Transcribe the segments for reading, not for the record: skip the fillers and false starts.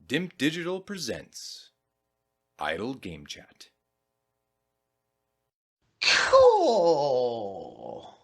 Dimp Digital Presents Idle Game Chat. Cool.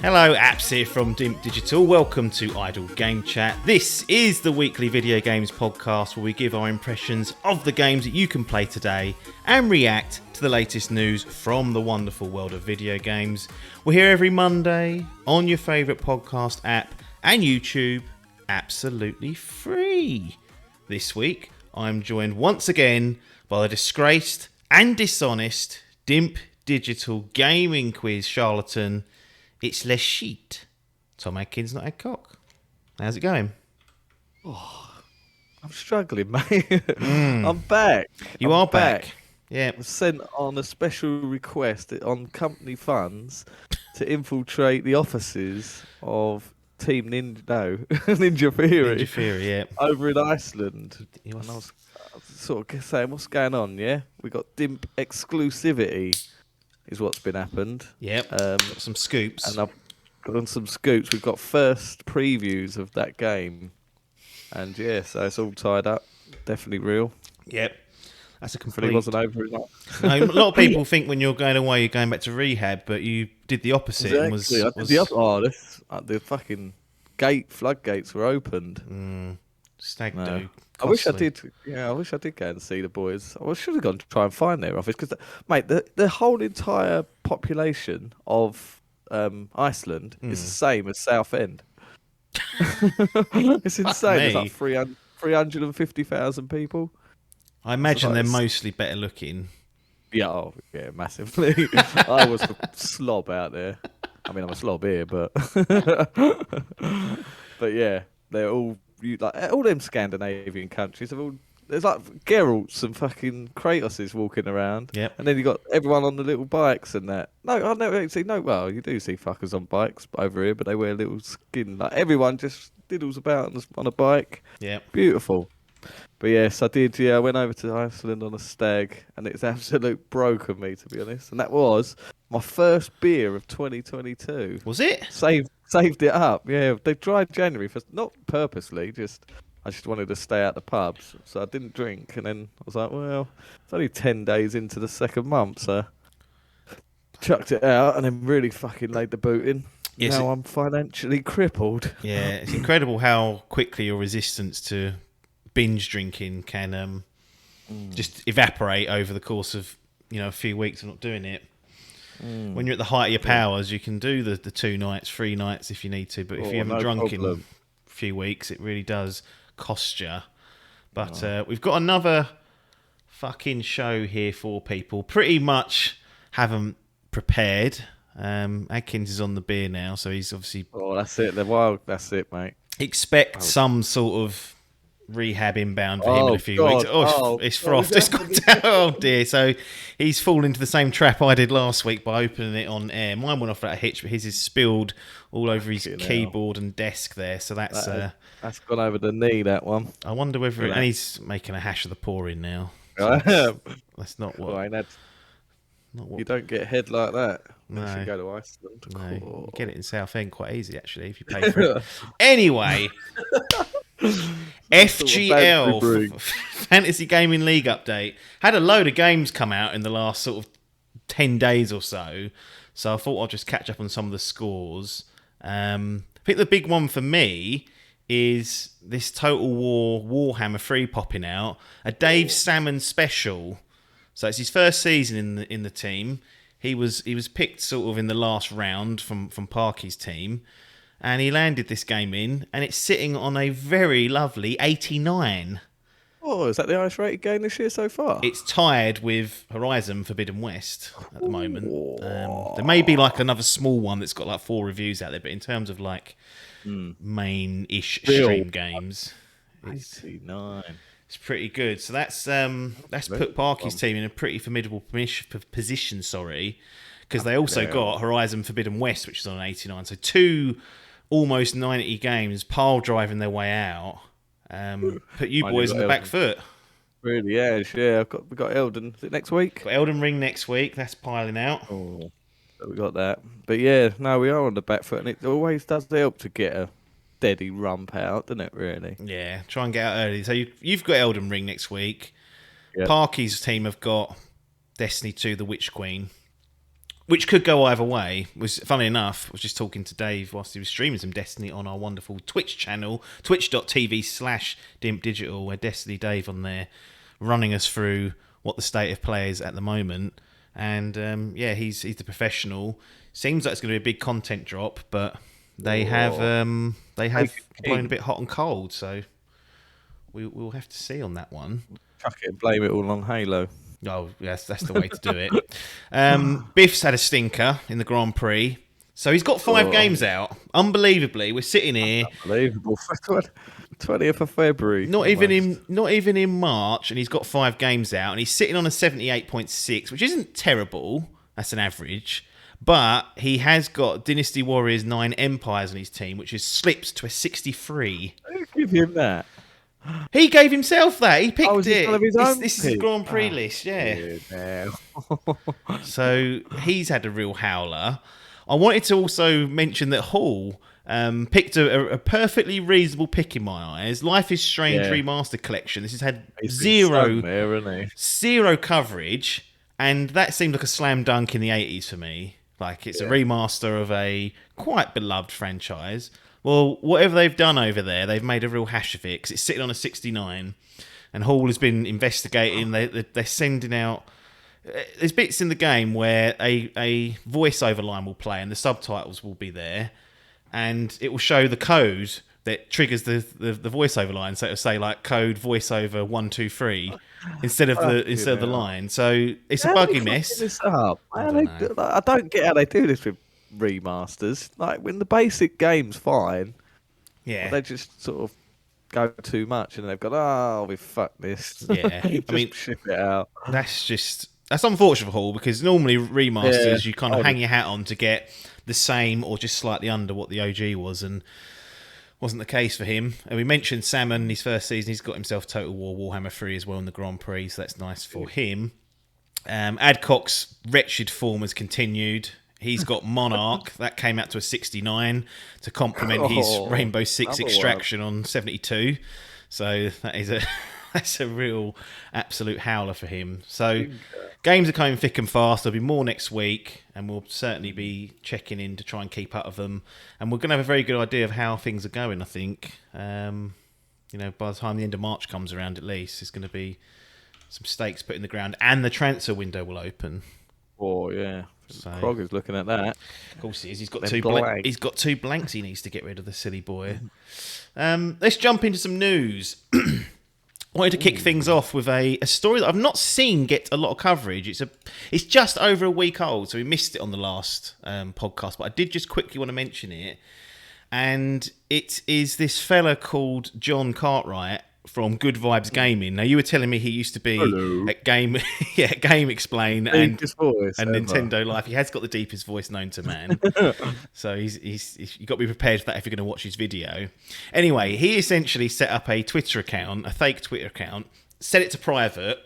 Hello, Apps here from Dimp Digital. Welcome to Idle Game Chat. This is the weekly video games podcast where we give our impressions of the games that you can play today and react to the latest news from the wonderful world of video games. We're here every Monday on your favourite podcast app and YouTube, absolutely free. This week, I'm joined once again by the disgraced and dishonest Dimp Digital gaming quiz charlatan. It's less sheet. Tom Adkins, not Adcock. How's it going? Oh, I'm struggling, mate. I'm back. You are back. Yeah. I was sent on a special request on company funds to infiltrate the offices of Team Ninja Theory. Ninja Theory, yeah. Over in Iceland. And I was sort of saying, what's going on, yeah? We got Dimp exclusivity. Is what's been happened. Yep. Got some scoops. And I've got some scoops. We've got first previews of that game. And yeah, so it's all tied up. Definitely real. Yep. That's a complete... But it wasn't over. No, a lot of people think when you're going away, you're going back to rehab, but you did the opposite. Exactly. And the fucking floodgates were opened. Stag do. I wish I did. Yeah, I wish I did go and see the boys. I should have gone to try and find their office because, mate, the whole entire population of Iceland is the same as Southend. It's insane. It's like 350,000 people. I imagine they're mostly better looking. Yeah, massively. I was a slob out there. I mean, I'm a slob here, but yeah, they're all. Like all them Scandinavian countries have all. There's like Geralts and fucking Kratoses walking around. Yep. And then you got everyone on the little bikes and that. No, I've never seen Well, you do see fuckers on bikes over here, but they wear little skin. Like everyone just diddles about on a bike. Yeah. Beautiful. But yes, I did. Yeah, I went over to Iceland on a stag, and it's absolute broke of me, to be honest. And that was my first beer of 2022. Was it? Saved it up. Yeah, they tried January for not purposely. I just wanted to stay at the pubs, so I didn't drink. And then I was like, well, it's only 10 days into the second month, so chucked it out, and then really fucking laid the boot in. Yes, now I'm financially crippled. Yeah, it's incredible how quickly your resistance to binge drinking can just evaporate over the course of a few weeks of not doing it. When you're at the height of your powers, you can do the 2 nights, 3 nights if you need to, but if you haven't drunk in a few weeks, it really does cost you. But we've got another fucking show here for people. Pretty much haven't prepared. Adkins is on the beer now, so he's obviously... Oh, that's it. That's it, mate. Expect some sort of rehab inbound for him in a few weeks. It's frothed. It's gone down. Oh dear. So he's fallen into the same trap I did last week by opening it on air. Mine went off without a hitch, but his is spilled all over his keyboard and desk there. So that's gone over the knee, that one. I wonder whether and he's making a hash of the pouring now. So that's not what. You don't get head like that. No. You should go to Iceland. No, you get it in Southend quite easy actually if you pay for it. Anyway. FGL Fantasy Gaming League update. Had a load of games come out in the last sort of 10 days or so. So I thought I'd just catch up on some of the scores. I think the big one for me is this Total War Warhammer 3 popping out. A Dave Salmon special. So it's his first season in the team. He was picked sort of in the last round from Parky's team. And he landed this game in, and it's sitting on a very lovely 89. Oh, is that the highest rated game this year so far? It's tied with Horizon Forbidden West at the moment. There may be like another small one that's got like 4 reviews out there, but in terms of like main-ish stream games, 89. It's pretty good. So that's put Parky's team in a pretty formidable position, because they also got Horizon Forbidden West, which is on 89. So 2 almost 90 games pile driving their way out. put you Only boys on got the back Elden. foot. Really, yeah. We got Elden. Is it next week? Got Elden Ring next week. That's piling out. Oh, so we got that. But yeah, no, we are on the back foot, and it always does help to get a steady rump out, doesn't it? Really. Yeah, try and get out early. So you've got Elden Ring next week. Yep. Parky's team have got Destiny 2, The Witch Queen, which could go either way. Funnily enough, I was just talking to Dave whilst he was streaming some Destiny on our wonderful Twitch channel, twitch.tv/Dimp Digital, where Destiny Dave on there running us through what the state of play is at the moment. And he's the professional. Seems like it's going to be a big content drop, but they have blown a bit hot and cold, so we'll have to see on that one. Chuck it and blame it all on Halo. Oh, yes, that's the way to do it. Biff's had a stinker in the Grand Prix. So he's got 5 games out. Unbelievably, we're sitting here. Unbelievable. 20th of February. Not even in March, and he's got 5 games out, and he's sitting on a 78.6, which isn't terrible. That's an average. But he has got Dynasty Warriors 9 Empires on his team, which has slipped to a 63. Who give him that? He gave himself that. He picked it. This is his pick? Grand Prix list, yeah. So he's had a real howler. I wanted to also mention that Hall picked a perfectly reasonable pick in my eyes. Life is Strange Remastered Collection. This has had zero coverage, and that seemed like a slam dunk in the 80s for me. Like, it's a remaster of a quite beloved franchise. Well, whatever they've done over there, they've made a real hash of it, because it's sitting on a 69, and Hall has been investigating. They're sending out... There's bits in the game where a voiceover line will play and the subtitles will be there, and it will show the code that triggers the voiceover line. So it'll say like code voiceover 123 instead of the line. So it's a buggy mess. This up? I don't get how they do this with remasters. Like, when the basic game's fine, they just sort of go too much, and they've got, we fucked this. Yeah, I mean, ship it out. That's unfortunate for Hall, because normally remasters you kind of hang your hat on to get the same or just slightly under what the OG was, and wasn't the case for him. And we mentioned Salmon, his first season, he's got himself Total War Warhammer 3 as well in the Grand Prix, so that's nice for him. Adcock's wretched form has continued. He's got Monarch, that came out to a 69 to complement his Rainbow Six Extraction on 72. So that's a real absolute howler for him. So games are coming thick and fast. There'll be more next week, and we'll certainly be checking in to try and keep up with them. And we're going to have a very good idea of how things are going, I think. By the time the end of March comes around, at least, there's going to be some stakes put in the ground, and the transfer window will open. Oh, yeah. So, Krog is looking at that. Of course he is. He's got two blanks he needs to get rid of, the silly boy. Let's jump into some news. I wanted to kick things off with a story that I've not seen get a lot of coverage. It's just over a week old, so we missed it on the last podcast, but I did just quickly want to mention it. And it is this fella called John Cartwright from Good Vibes Gaming. Now, you were telling me he used to be at Game Explain and Nintendo Life. He has got the deepest voice known to man. So you've got to be prepared for that if you're going to watch his video. Anyway, he essentially set up a Twitter account, a fake Twitter account, set it to private,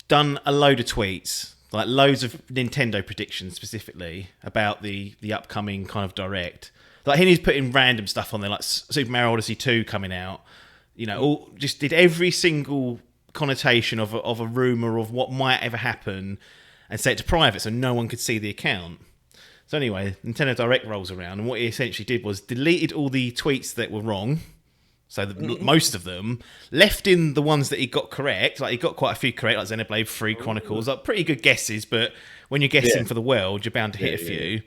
done a load of tweets, like loads of Nintendo predictions specifically about the upcoming kind of Direct. Like, he's putting random stuff on there, like Super Mario Odyssey 2 coming out. Just did every single connotation of a rumour of what might ever happen and set it to private so no one could see the account. So anyway, Nintendo Direct rolls around, and what he essentially did was deleted all the tweets that were wrong, so most of them, left in the ones that he got correct. Like, he got quite a few correct, like Xenoblade 3 Chronicles, like pretty good guesses, but when you're guessing for the world, you're bound to hit a few.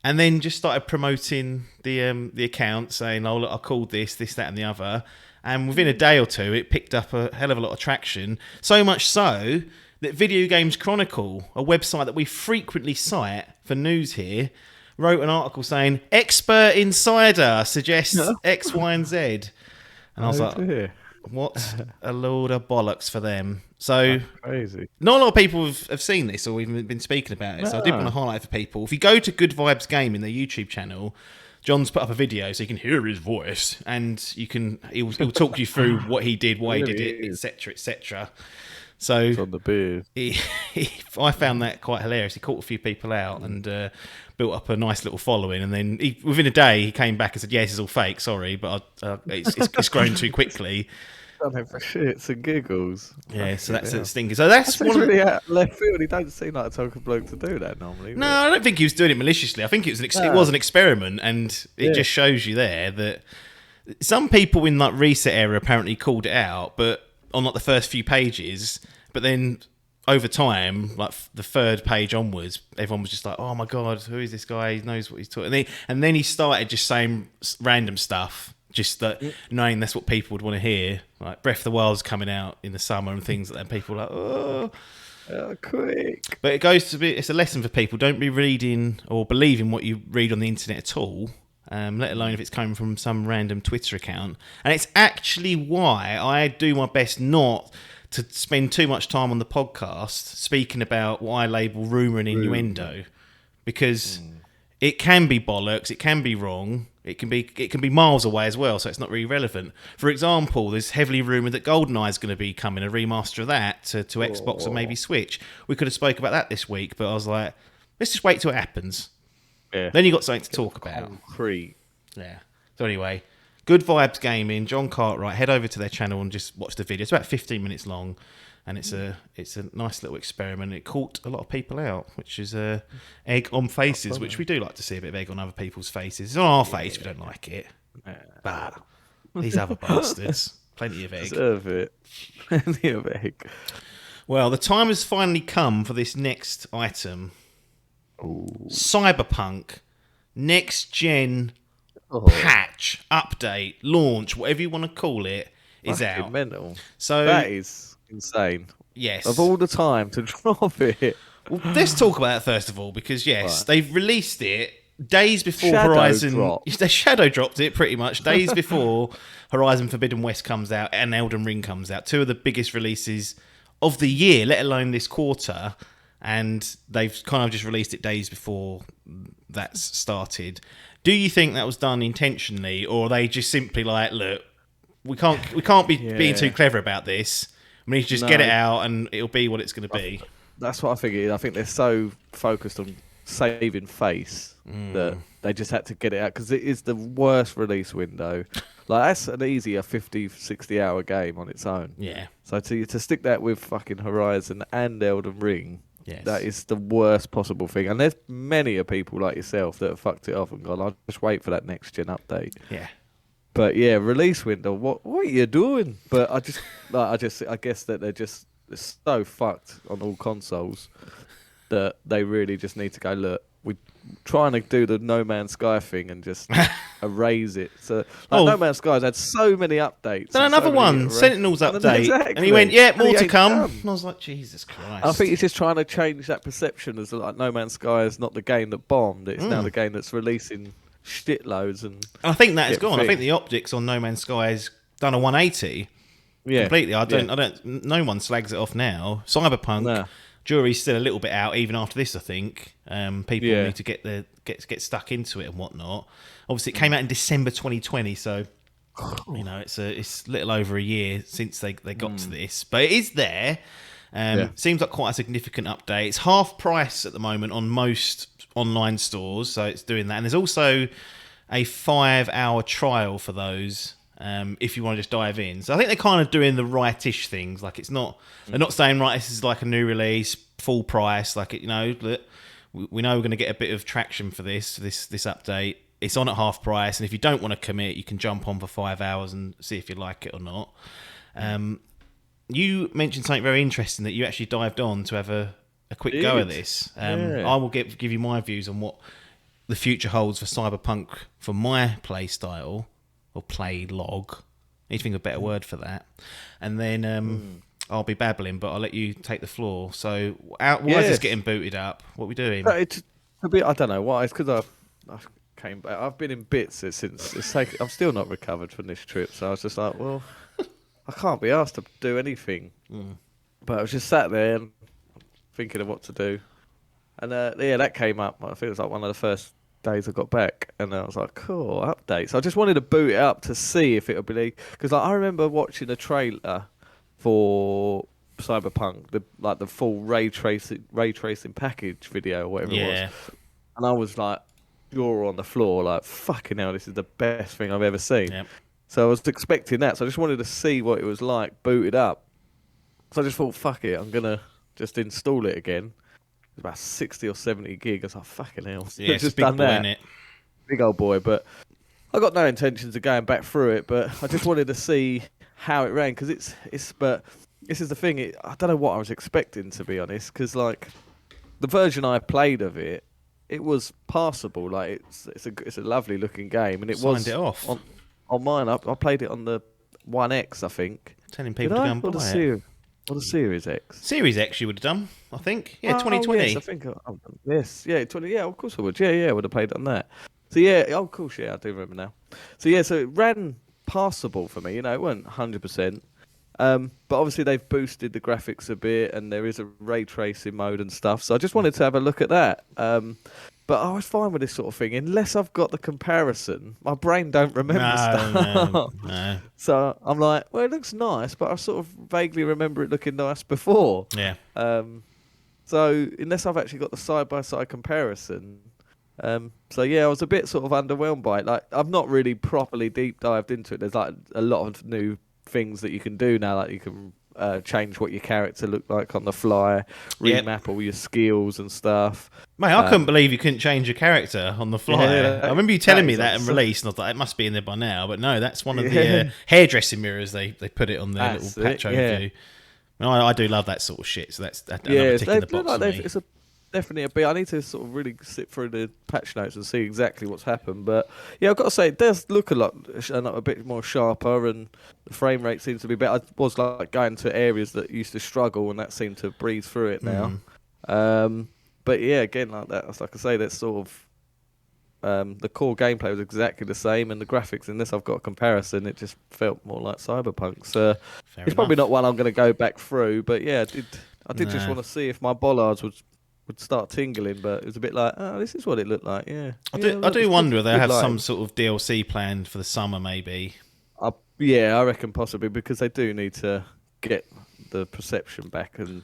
And then just started promoting the account, saying, "Oh, look, I called this, that, and the other." And within a day or two, it picked up a hell of a lot of traction. So much so that Video Games Chronicle, a website that we frequently cite for news here, wrote an article saying, "Expert Insider suggests X, Y, and Z." And I was like, what a load of bollocks for them. So crazy. Not a lot of people have seen this or even been speaking about it. So I did want to highlight for people. If you go to Good Vibes Gaming, their YouTube channel, John's put up a video so you can hear his voice, and he'll talk you through what he did, why he did it, etc., etc. So It's on the beard. I found that quite hilarious. He caught a few people out and built up a nice little following, and then within a day he came back and said, "Yeah, this is all fake. Sorry, but it's grown too quickly." Done it for shits and giggles. Yeah, so that's a stinker. So that's one really out left field. He don't seem like a type of bloke to do that normally. No, I don't think he was doing it maliciously. I think it was it was an experiment, and it just shows you there that some people in that reset era apparently called it out, but on like the first few pages, but then over time, like the third page onwards, everyone was just like, "Oh my god, who is this guy? He knows what he's talking." And then he started just saying random stuff, just that knowing that's what people would want to hear. Like Breath of the Wild's coming out in the summer and things like that. And people are like, "Oh, quick!" But it goes to be—it's a lesson for people. Don't be reading or believing what you read on the internet at all. Let alone if it's coming from some random Twitter account. And it's actually why I do my best not to spend too much time on the podcast speaking about what I label rumour and innuendo, because it can be bollocks, it can be wrong, it can be miles away as well, so it's not really relevant. For example, there's heavily rumoured that GoldenEye is going to be coming, a remaster of that to Xbox and maybe Switch. We could have spoke about that this week, but I was like, let's just wait till it happens. Yeah. Then you got something to talk about. Concrete. Yeah. So anyway, Good Vibes Gaming, John Cartwright. Head over to their channel and just watch the video. It's about 15 minutes long, and it's a nice little experiment. It caught a lot of people out, which is egg on faces, which we do like to see a bit of egg on other people's faces. It's on our face, we don't like it. But these other bastards, plenty of egg. Deserve it. Plenty of egg. Well, the time has finally come for this next item. Ooh. Cyberpunk, next gen patch, update, launch, whatever you want to call it, is out. Mental. So that is insane. Yes. Of all the time to drop it. Well, let's talk about it first of all, because they've released it days before They shadow dropped it pretty much days before Horizon Forbidden West comes out and Elden Ring comes out. Two of the biggest releases of the year, let alone this quarter. And they've kind of just released it days before that's started. Do you think that was done intentionally, or are they just simply like, look, we can't be being too clever about this. We need to just get it out, and it'll be what it's going to be. That's what I think. I think they're so focused on saving face that they just had to get it out, because it is the worst release window. Like, that's an easier 50, 60 hour game on its own. Yeah. So to stick that with fucking Horizon and Elden Ring. Yes. That is the worst possible thing. And there's many of people like yourself that have fucked it off and gone, I'll just wait for that next gen update. Yeah. But yeah, release window, what are you doing? But I guess that they're so fucked on all consoles that they really just need to go, look, we're trying to do the No Man's Sky thing and just erase it. So No Man's Sky's had so many updates. Then another one, Sentinels update. Exactly. And he went, more to come. And I was like, Jesus Christ. I think he's just trying to change that perception as like No Man's Sky is not the game that bombed. It's now the game that's releasing shitloads. And I think that has gone. I think the optics on No Man's Sky has done a 180. Yeah. Completely. No one slags it off now. Cyberpunk. Jury's still a little bit out, even after this. I think people need to get stuck into it and whatnot. Obviously, it came out in December 2020, so it's a little over a year since they got to this, but it is there. Seems like quite a significant update. It's half price at the moment on most online stores, so it's doing that. And there's also a 5-hour trial for those. If you want to just dive in. So I think they're kind of doing the right-ish things. Like, it's not, they're not saying, right, this is like a new release, full price. Like, we know we're going to get a bit of traction for this update. It's on at half price. And if you don't want to commit, you can jump on for 5 hours and see if you like it or not. You mentioned something very interesting that you actually dived on to have a quick go at this. I will give you my views on what the future holds for Cyberpunk for my play style. Or play log. I need to think of a better word for that. And then I'll be babbling, but I'll let you take the floor. So, why is this getting booted up? What are we doing? It's a bit, I don't know why. It's because I came back. I've been in bits since I'm still not recovered from this trip. So I was just like, well, I can't be asked to do anything. But I was just sat there and thinking of what to do. And that came up. I think it was like one of the first days I got back, and I was like, cool, update. So I just wanted to boot it up to see if it would be, because I remember watching a trailer for Cyberpunk, the full ray tracing package video or whatever it was, and I was like, jaw on the floor, like, fucking hell, this is the best thing I've ever seen. Yep. So I was expecting that, so I just wanted to see what it was like booted up. So I just thought, fuck it, I'm gonna just install it again. It was about 60 or 70 gig. I was like, fucking hell. Yeah, just it's a big done boy, that. innit? Big old boy, but I got no intentions of going back through it, but I just wanted to see how it ran, because but this is the thing, I don't know what I was expecting, to be honest, because like the version I played of it was passable. Like it's a lovely looking game, and it Signed it off on mine. I played it on the One X, I think. Telling people to go and buy it. Or the Series X. Series X you would have done, I think. Yeah, 2020. Yes, I think. Yes, yeah, 20. Yeah, of course I would. Yeah, I would have played it on that. So yeah, of course, yeah, I do remember now. So yeah, so it ran passable for me. You know, it wasn't 100%. But obviously they've boosted the graphics a bit, and there is a ray tracing mode and stuff. So I just wanted to have a look at that. But I was fine with this sort of thing, unless I've got the comparison. My brain don't remember stuff. No. So I'm like, well, it looks nice, but I sort of vaguely remember it looking nice before. Yeah. So unless I've actually got the side-by-side comparison. So yeah, I was a bit sort of underwhelmed by it. Like, I've not really properly deep dived into it. There's like a lot of new things that you can do now. Like you can change what your character looked like on the fly, remap all your skills and stuff. Mate, I couldn't believe you couldn't change your character on the fly. Yeah, I remember you telling me that in release, and I thought it must be in there by now. But no, that's one of the hairdressing mirrors they put it on their little patch overview. No, I do love that sort of shit. So that's another tick in the box for me. It's definitely a bit. I need to sort of really sit through the patch notes and see exactly what's happened. But yeah, I've got to say, it does look a bit more sharper, and the frame rate seems to be better. I was like going to areas that used to struggle, and that seemed to breathe through it now. But yeah, again, like that, like I say, that's sort of the core gameplay was exactly the same, and the graphics, unless I've got a comparison, it just felt more like Cyberpunk. So it's probably not one I'm going to go back through. But yeah, I did just want to see if my bollards would start tingling, but it was a bit like, oh, this is what it looked like. Yeah, I do wonder if they have some sort of DLC planned for the summer, maybe. Yeah, I reckon possibly, because they do need to get the perception back, and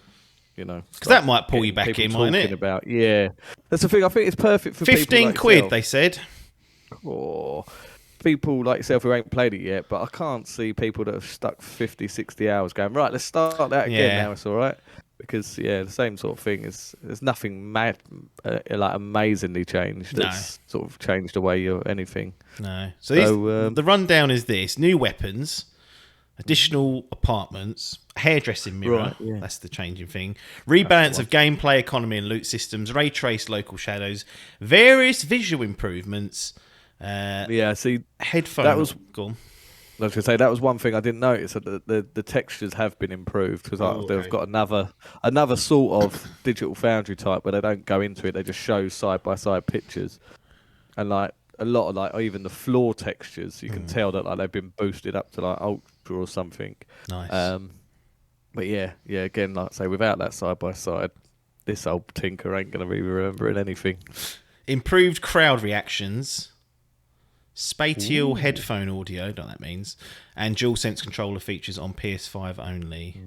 because that might pull you back in, mightn't it? That's the thing. I think it's perfect for 15 like quid, yourself. They said. Oh, people like yourself who ain't played it yet, but I can't see people that have stuck 50, 60 hours going, right, let's start that again now, it's all right. Because, the same sort of thing is, there's nothing mad, like amazingly changed that's sort of changed the way you're anything. No. So the rundown is this: new weapons, additional apartments, hairdressing mirror, that's the changing thing, rebalance of gameplay, economy and loot systems, ray traced local shadows, various visual improvements, see, headphone. That was... Go on. I was going to say, that was one thing I didn't notice, that the textures have been improved, because they've got another sort of digital foundry type where they don't go into it, they just show side-by-side pictures. And like a lot of like even the floor textures, you can tell that like they've been boosted up to like ultra or something. Nice. But yeah, again, like I say, without that side-by-side, this old tinker ain't going to be remembering anything. Improved crowd reactions, spatial headphone audio, don't know what that means, and DualSense controller features on PS5 only.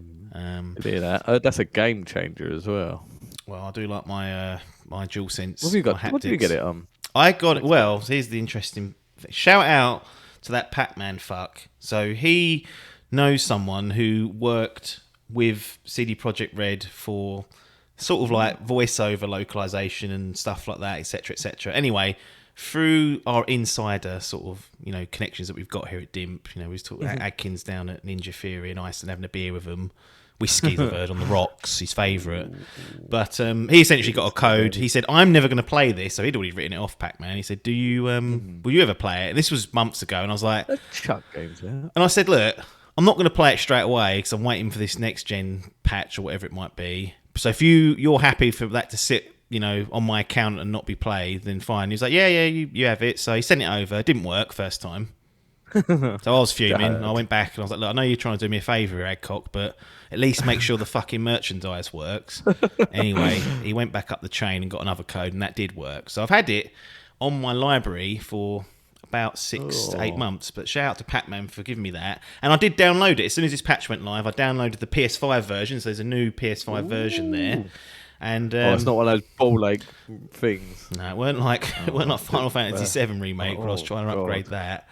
Hear that? That's a game changer as well. Well, I do like my my DualSense. What have you got? What did you get it on? I got it. Well, here's the interesting thing. Shout out to that Pac-Man fuck. So he knows someone who worked with CD Projekt Red for sort of like voiceover localization and stuff like that, etc., etc. Anyway, through our insider sort of, connections that we've got here at Dimp, we was talking about Adkins down at Ninja Theory in Iceland having a beer with them. Whiskey, the bird on the rocks, his favourite. But he essentially got a code. He said, I'm never going to play this. So he'd already written it off, Pac-Man. He said, will you ever play it? And this was months ago. And I was like... Chuck games out. And I said, look, I'm not going to play it straight away because I'm waiting for this next gen patch or whatever it might be. So if you're happy for that to sit, on my account and not be played, then fine. He was like, yeah, you have it. So he sent it over. It didn't work first time. So I was fuming. I went back and I was like, look, I know you're trying to do me a favour here, Adcock, but at least make sure the fucking merchandise works. Anyway, he went back up the chain and got another code, and that did work. So I've had it on my library for about 6 to 8 months. But shout out to Pac-Man for giving me that. And I did download it. As soon as this patch went live, I downloaded the PS5 version. So there's a new PS5 version there. And it's not one of those ball ache things. No, it weren't like Final Fantasy VII Remake where I was trying to upgrade that.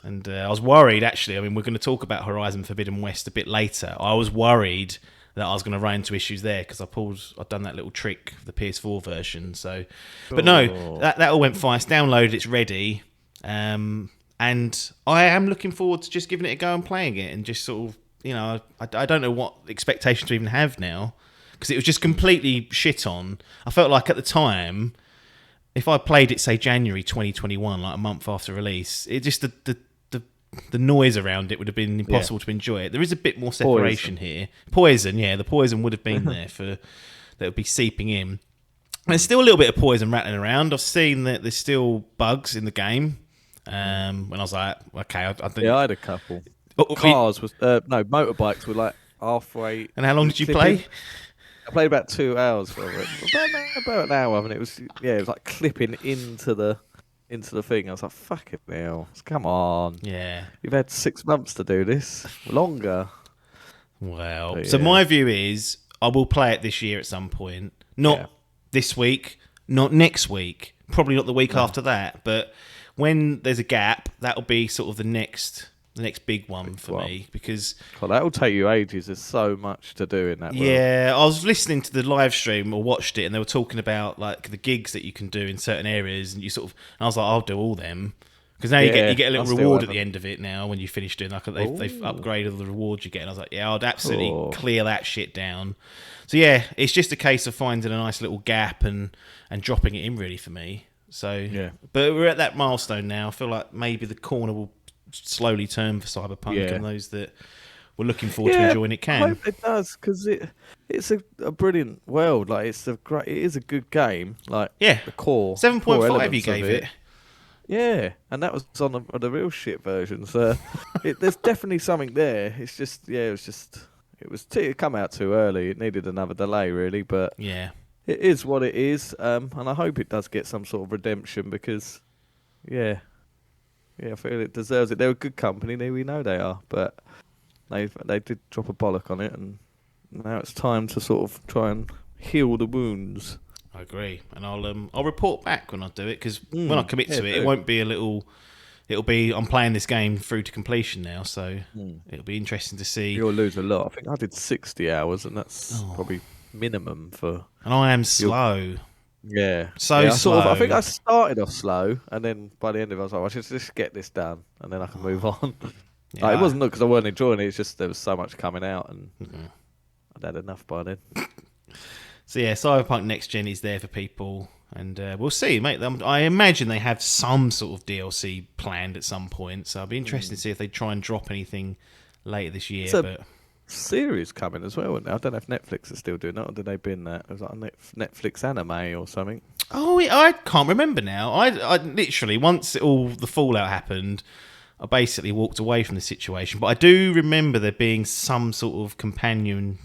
And I was worried, actually. I mean, we're going to talk about Horizon Forbidden West a bit later. I was worried that I was going to run into issues there because I'd done that little trick for the PS4 version. So, but no, that all went fine. It's downloaded. It's ready. And I am looking forward to just giving it a go and playing it and just sort of, I don't know what expectations to even have now because it was just completely shit on. I felt like at the time, if I played it, say, January 2021, like a month after release, it just, the noise around it would have been impossible to enjoy it. There is a bit more separation here. Poison, the poison would have been there that would be seeping in. And there's still a little bit of poison rattling around. I've seen that there's still bugs in the game. When I was like, okay, I think... Yeah, I had a couple. Motorbikes were like halfway. And how long did you play? I played about 2 hours for it. About an hour, and it was like clipping into the thing. I was like, fuck it now. Come on. Yeah. You've had 6 months to do this. Longer. Well, so my view is I will play it this year at some point. Not this week, not next week, probably not the week after that, but when there's a gap, that'll be sort of the next big one for me because that'll take you ages. There's so much to do in that world. Yeah, I was listening to the live stream or watched it, and they were talking about like the gigs that you can do in certain areas, and and I was like, I'll do all them because now you get a little reward at the end of it. Now when you finish doing like they've upgraded the rewards you get, and I was like, yeah, I'd absolutely clear that shit down. So yeah, it's just a case of finding a nice little gap and dropping it in really for me. So but we're at that milestone now. I feel like maybe the corner will slowly turn for Cyberpunk, and those that were looking forward to enjoying it can. I hope it does because it's a brilliant world. Like it is a good game. Like the core 7.5 you gave it. Yeah, and that was on the real shit version. So there's definitely something there. It's just it come out too early. It needed another delay really, but it is what it is. And I hope it does get some sort of redemption because I feel it deserves it. They're a good company, we know they are, but they did drop a bollock on it, and now it's time to sort of try and heal the wounds. I agree, and I'll report back when I do it because when I commit to it won't be it'll be I'm playing this game through to completion now, so it'll be interesting to see. You'll lose a lot. I think I did 60 hours, and that's probably minimum for. And I am slow. Yeah. So slow. I think I started off slow, and then by the end of it, I was like, I should just get this done, and then I can move on. It wasn't because I weren't enjoying it, it's just there was so much coming out, and I'd had enough by then. So yeah, Cyberpunk Next Gen is there for people, and we'll see, mate. I imagine they have some sort of DLC planned at some point, so I'll be interested to see if they try and drop anything later this year. But series coming as well. I don't know if Netflix is still doing that, or did they bin that? It was like a Netflix anime or something. Oh, I can't remember now. I literally, once all the fallout happened, I basically walked away from the situation. But I do remember there being some sort of companion.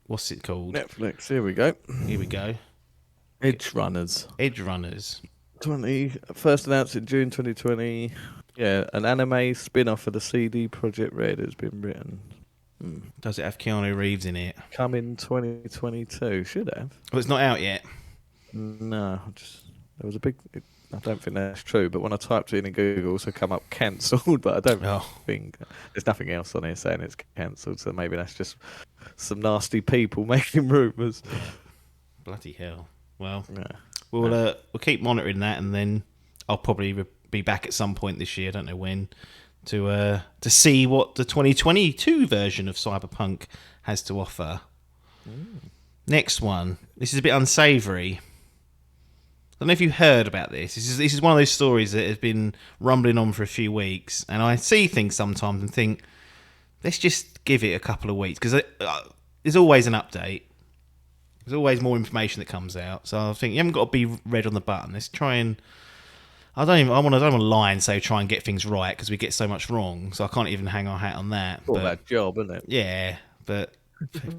What's it called? Netflix. Here we go. Edge Runners. First announced in June 2020. Yeah, an anime spin-off of the CD Projekt Red has been written. Does it have Keanu Reeves in it? Coming 2022. Should have. Well, it's not out yet. No, there was a big. I don't think that's true. But when I typed it in Google, also come up cancelled. But I don't think there's nothing else on here saying it's cancelled. So maybe that's just some nasty people making rumours. Bloody hell! Well, we'll keep monitoring that, and then I'll probably be back at some point this year. I don't know when. To see what the 2022 version of Cyberpunk has to offer. Next one. This is a bit unsavoury. I don't know if you heard about this. This is one of those stories that has been rumbling on for a few weeks, and I see things sometimes and think, let's just give it a couple of weeks because there's always an update. There's always more information that comes out. So I think you haven't got to be red on the button. Let's try and. I don't want to lie and say try and get things right because we get so much wrong. So I can't even hang our hat on that. All that job, isn't it? Yeah, but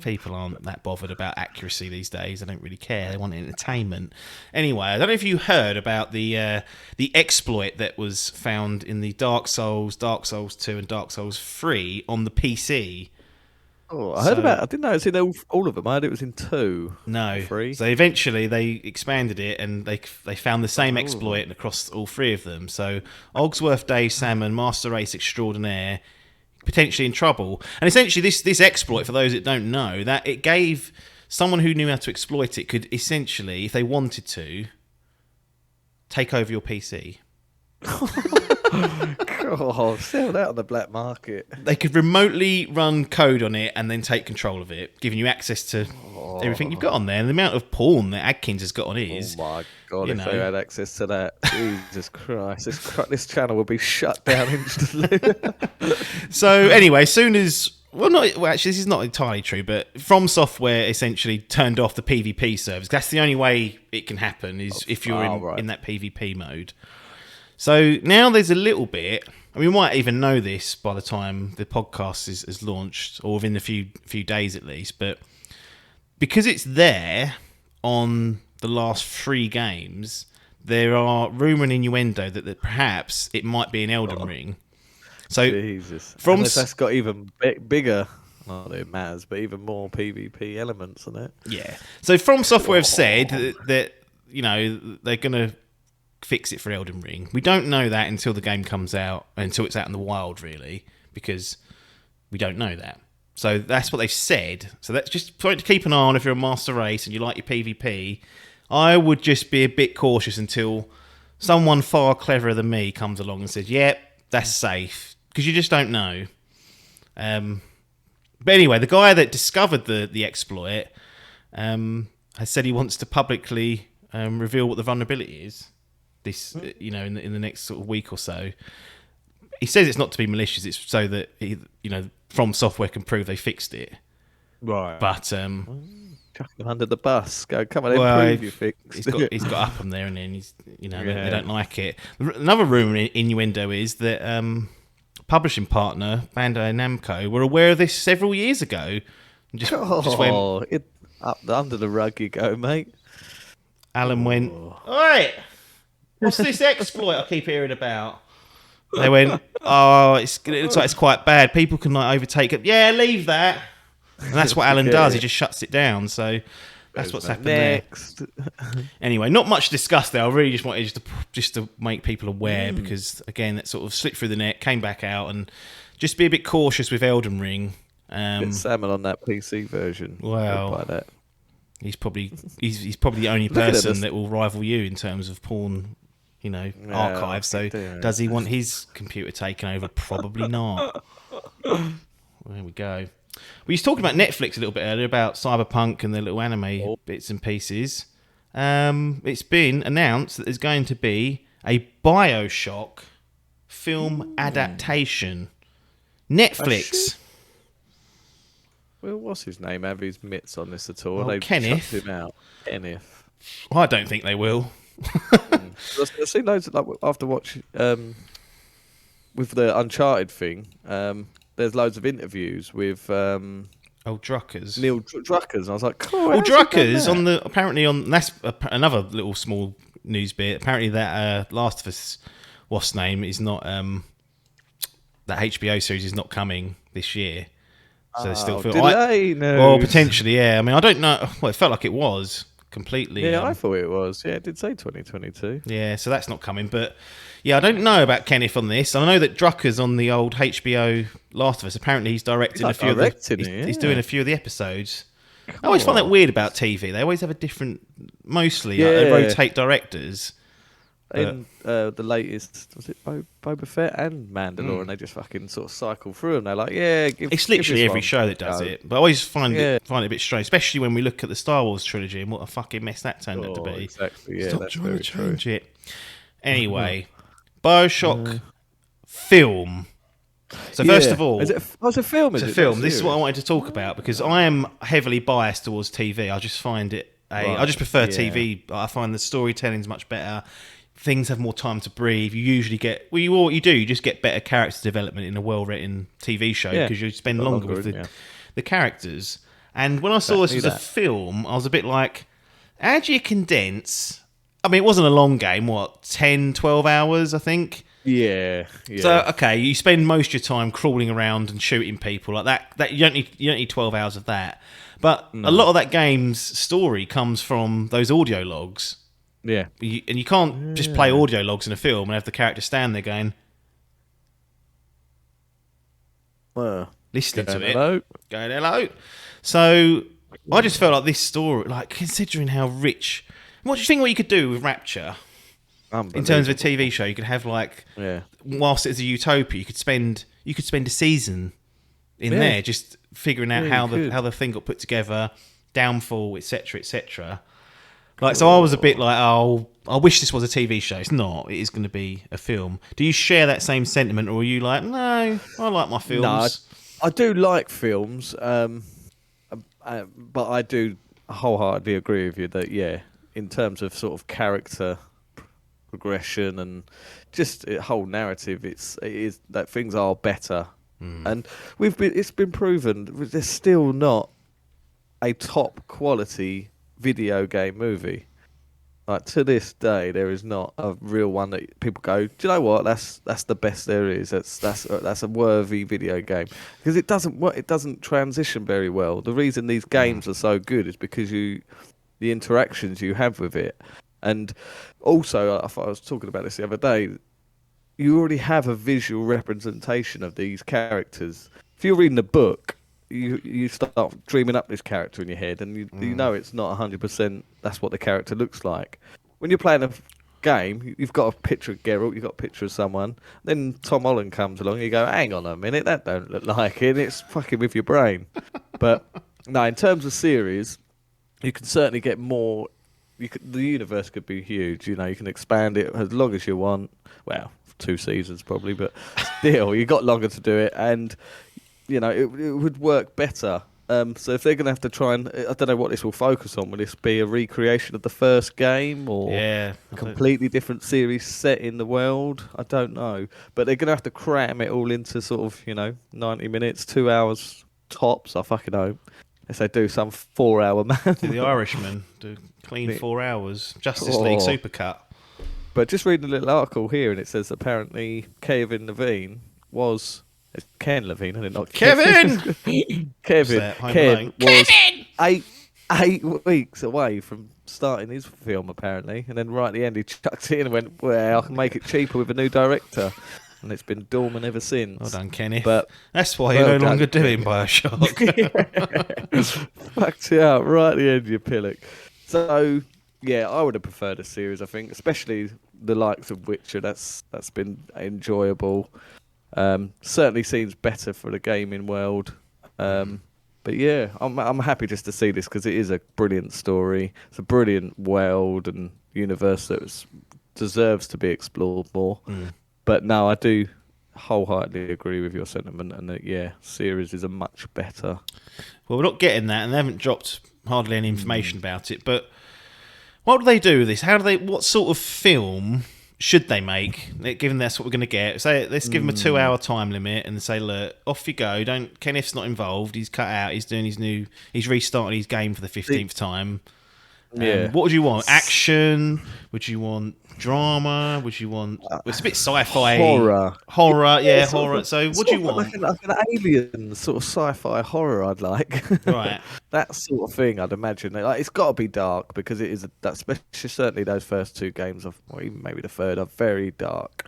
People aren't that bothered about accuracy these days. They don't really care. They want entertainment. Anyway, I don't know if you heard about the exploit that was found in the Dark Souls 2, and Dark Souls 3 on the PC. Oh, I heard about it. I didn't know it's in all of them. I heard it was in 2. No. 3. So eventually they expanded it and they found the same exploit across all 3 of them. So Ogsworth Dave Salmon, Master Race Extraordinaire, potentially in trouble. And essentially this exploit, for those that don't know, that it gave someone who knew how to exploit it could essentially, if they wanted to, take over your PC. God, sell that on the black market. They could remotely run code on it and then take control of it, giving you access to everything you've got on there. And the amount of porn that Adkins has got on his. Oh my God, if they had access to that, Jesus Christ, this channel would be shut down instantly. So anyway, actually, this is not entirely true, but From Software essentially turned off the PvP servers. That's the only way it can happen, is if you're in that PvP mode. So now there's a little bit, and we might even know this by the time the podcast is launched, or within a few days at least, but because it's there on the last 3 games, there are rumour and innuendo that perhaps it might be an Elden Ring. So Jesus. That's got even bigger, not that it matters, but even more PvP elements in it. Yeah. So From Software have said that they're going to fix it for Elden Ring. We don't know that until the game comes out, until it's out in the wild, really, because we don't know that. So that's what they've said. So that's just something to keep an eye on if you're a Master Race and you like your PvP. I would just be a bit cautious until someone far cleverer than me comes along and says, yep, that's safe, because you just don't know. But anyway, the guy that discovered the exploit has said he wants to publicly reveal what the vulnerability is. In the next sort of week or so. He says it's not to be malicious, it's so that From Software can prove they fixed it. Right. But chuck him under the bus. Go, come on, prove you fixed. He's got up on there, and then they don't like it. Another rumour innuendo is that publishing partner Bandai Namco were aware of this several years ago. And just went under the rug you go, mate. Alan went, alright, what's this exploit I keep hearing about? They went, it looks like it's quite bad. People can overtake it. Yeah, leave that. And that's what Alan does. He just shuts it down. So that's what's happened next. there. Anyway, not much discussed there. I really just wanted just to make people aware because, again, that sort of slipped through the net, came back out, and just be a bit cautious with Elden Ring. Salmon on that PC version. Well, he's probably the only person that will rival you in terms of porn, archive. So does he want his computer taken over? Probably not. There we go. We was talking about Netflix a little bit earlier about Cyberpunk and the little anime bits and pieces. It's been announced that there's going to be a Bioshock film adaptation. Netflix. Well, what's his name? Have his mitts on this at all? Well, They've Kenneth. shut him out. Kenneth. I don't think they will. I've seen loads of, after watching with the Uncharted thing. There's loads of interviews with Druckers. Neil Druckers, and I was like, cool. Well, Druckers that's another little small news bit. Apparently, that Last of Us, what's name, is not that HBO series is not coming this year. So they still feel well, potentially, yeah. I mean, I don't know. Well, it felt like it was completely. Yeah, I thought it was. Yeah, it did say 2022. Yeah, so that's not coming. But yeah, I don't know about Kenneth on this. I know that Drucker's on the old HBO Last of Us. Apparently, he's directing a few. He's doing a few of the episodes. I always find that weird about TV. They always have a different. Mostly, they rotate directors. In the latest, was it Boba Fett and Mandalorian? They just fucking sort of cycle through them. They're like, it's literally every show that does it. But I always find it a bit strange, especially when we look at the Star Wars trilogy and what a fucking mess that turned out to be. Exactly. Yeah, Stop trying to change it. Anyway, Bioshock film. So first of all, it's a film. It's a film. This is what I wanted to talk about because I am heavily biased towards TV. I just find it. I just prefer TV. I find the storytelling's much better. Things have more time to breathe. You usually get you just get better character development in a well-written TV show because you spend longer with the characters. And when I saw this as a film, I was a bit like, how do you condense... I mean, it wasn't a long game, 10, 12 hours, I think? Yeah. So, okay, you spend most of your time crawling around and shooting people like that. You don't need 12 hours of that. But a lot of that game's story comes from those audio logs. Yeah. And you can't just play audio logs in a film and have the character stand there going... listening to it. Hello. Going, hello. So I just felt like this story, like considering how rich... What do you think what you could do with Rapture? In terms of a TV show, you could have whilst it's a utopia, you could spend a season in there just figuring out how the thing got put together, downfall, etc., etc. Like, so I was a bit like, oh, I wish this was a TV show. It's not. It is going to be a film. Do you share that same sentiment, or are you like, no, I like my films? No, I do like films, but I do wholeheartedly agree with you that in terms of sort of character progression and just a whole narrative, it is that things are better, and it's been proven there's still not a top quality video game movie. Like, to this day, there is not a real one that people go, do you know what? That's the best there is. That's a worthy video game, because it doesn't transition very well. The reason these games are so good is because the interactions you have with it. And also, I was talking about this the other day, you already have a visual representation of these characters. If you're reading a book, you start dreaming up this character in your head, and you know it's not 100% that's what the character looks like. When you're playing a game, you've got a picture of Geralt, you've got a picture of someone, then Tom Holland comes along, and you go, hang on a minute, that don't look like it, it's fucking with your brain. But no, in terms of series, you can certainly get more. The universe could be huge. You can expand it as long as you want. Well, 2 seasons probably, but still, you got longer to do it, and it would work better. So if they're going to have to try and, I don't know what this will focus on. Will this be a recreation of the first game, or a completely different series set in the world? I don't know, but they're going to have to cram it all into sort of 90 minutes, 2 hours tops. I fucking hope. If they do some 4-hour man. The Irishman do clean 4 hours. Justice League Supercut. But just reading a little article here, and it says apparently Kevin Levine was... It's Ken Levine, and not Kevin! Ken was 8 weeks away from starting his film, apparently. And then right at the end, he chucked it in and went, well, I can make it cheaper with a new director. And it's been dormant ever since. Well done, Kenny. But that's why you're no longer doing Bioshock. Fucked it out right at the end, you pillock. So, I would have preferred a series, I think, especially the likes of Witcher. That's been enjoyable. Certainly seems better for the gaming world. But I'm happy just to see this, because it is a brilliant story. It's a brilliant world and universe that deserves to be explored more. But no, I do wholeheartedly agree with your sentiment, and that series is a much better. Well, we're not getting that, and they haven't dropped hardly any information about it. But what do they do with this? What sort of film should they make, given that's what we're going to get? Say, let's give them a 2-hour time limit and say, look, off you go. Kenneth's not involved. He's cut out. He's doing he's restarting his game for the 15th time. What would you want? Action? Would you want drama? Would you want... It's a bit sci-fi. Horror. Horror. So what do you want? Like an alien sort of sci-fi horror I'd like. Right. That sort of thing, I'd imagine. Like, it's got to be dark, because it is... Especially certainly those first 2 games, or even maybe the third, are very dark.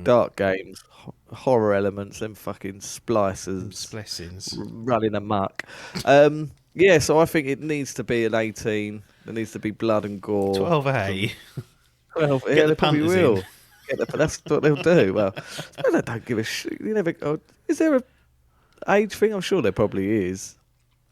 Dark games. Horror elements, them fucking splicers. Blessings. Running amok. So I think it needs to be an 18... There needs to be blood and gore. 12A. 12. Get the they probably punters will. in. That's what they'll do. Well, they don't give a shit. You never. Is there a age thing? I'm sure there probably is.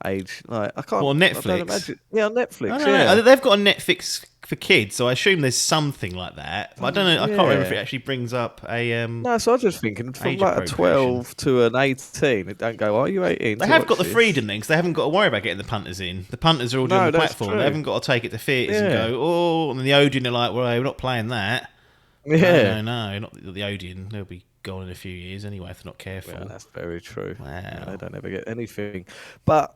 Age, like, I can't. Or Netflix. I don't imagine. Yeah, on Netflix. I don't know. They've got a Netflix for kids, so I assume there's something like that. But I don't know. I can't remember if it actually brings up a. No, so I was just thinking from like a 12 to an 18. It don't go. Are you 18? They have got the freedom then, because they haven't got to worry about getting the punters in. The punters are all doing the platform. True. They haven't got to take it to theatres and go, and then the Odeon are like, well, we're not playing that. Yeah. No, not the Odeon. They'll be gone in a few years anyway if they're not careful. Yeah, that's very true. Wow. They don't ever get anything. But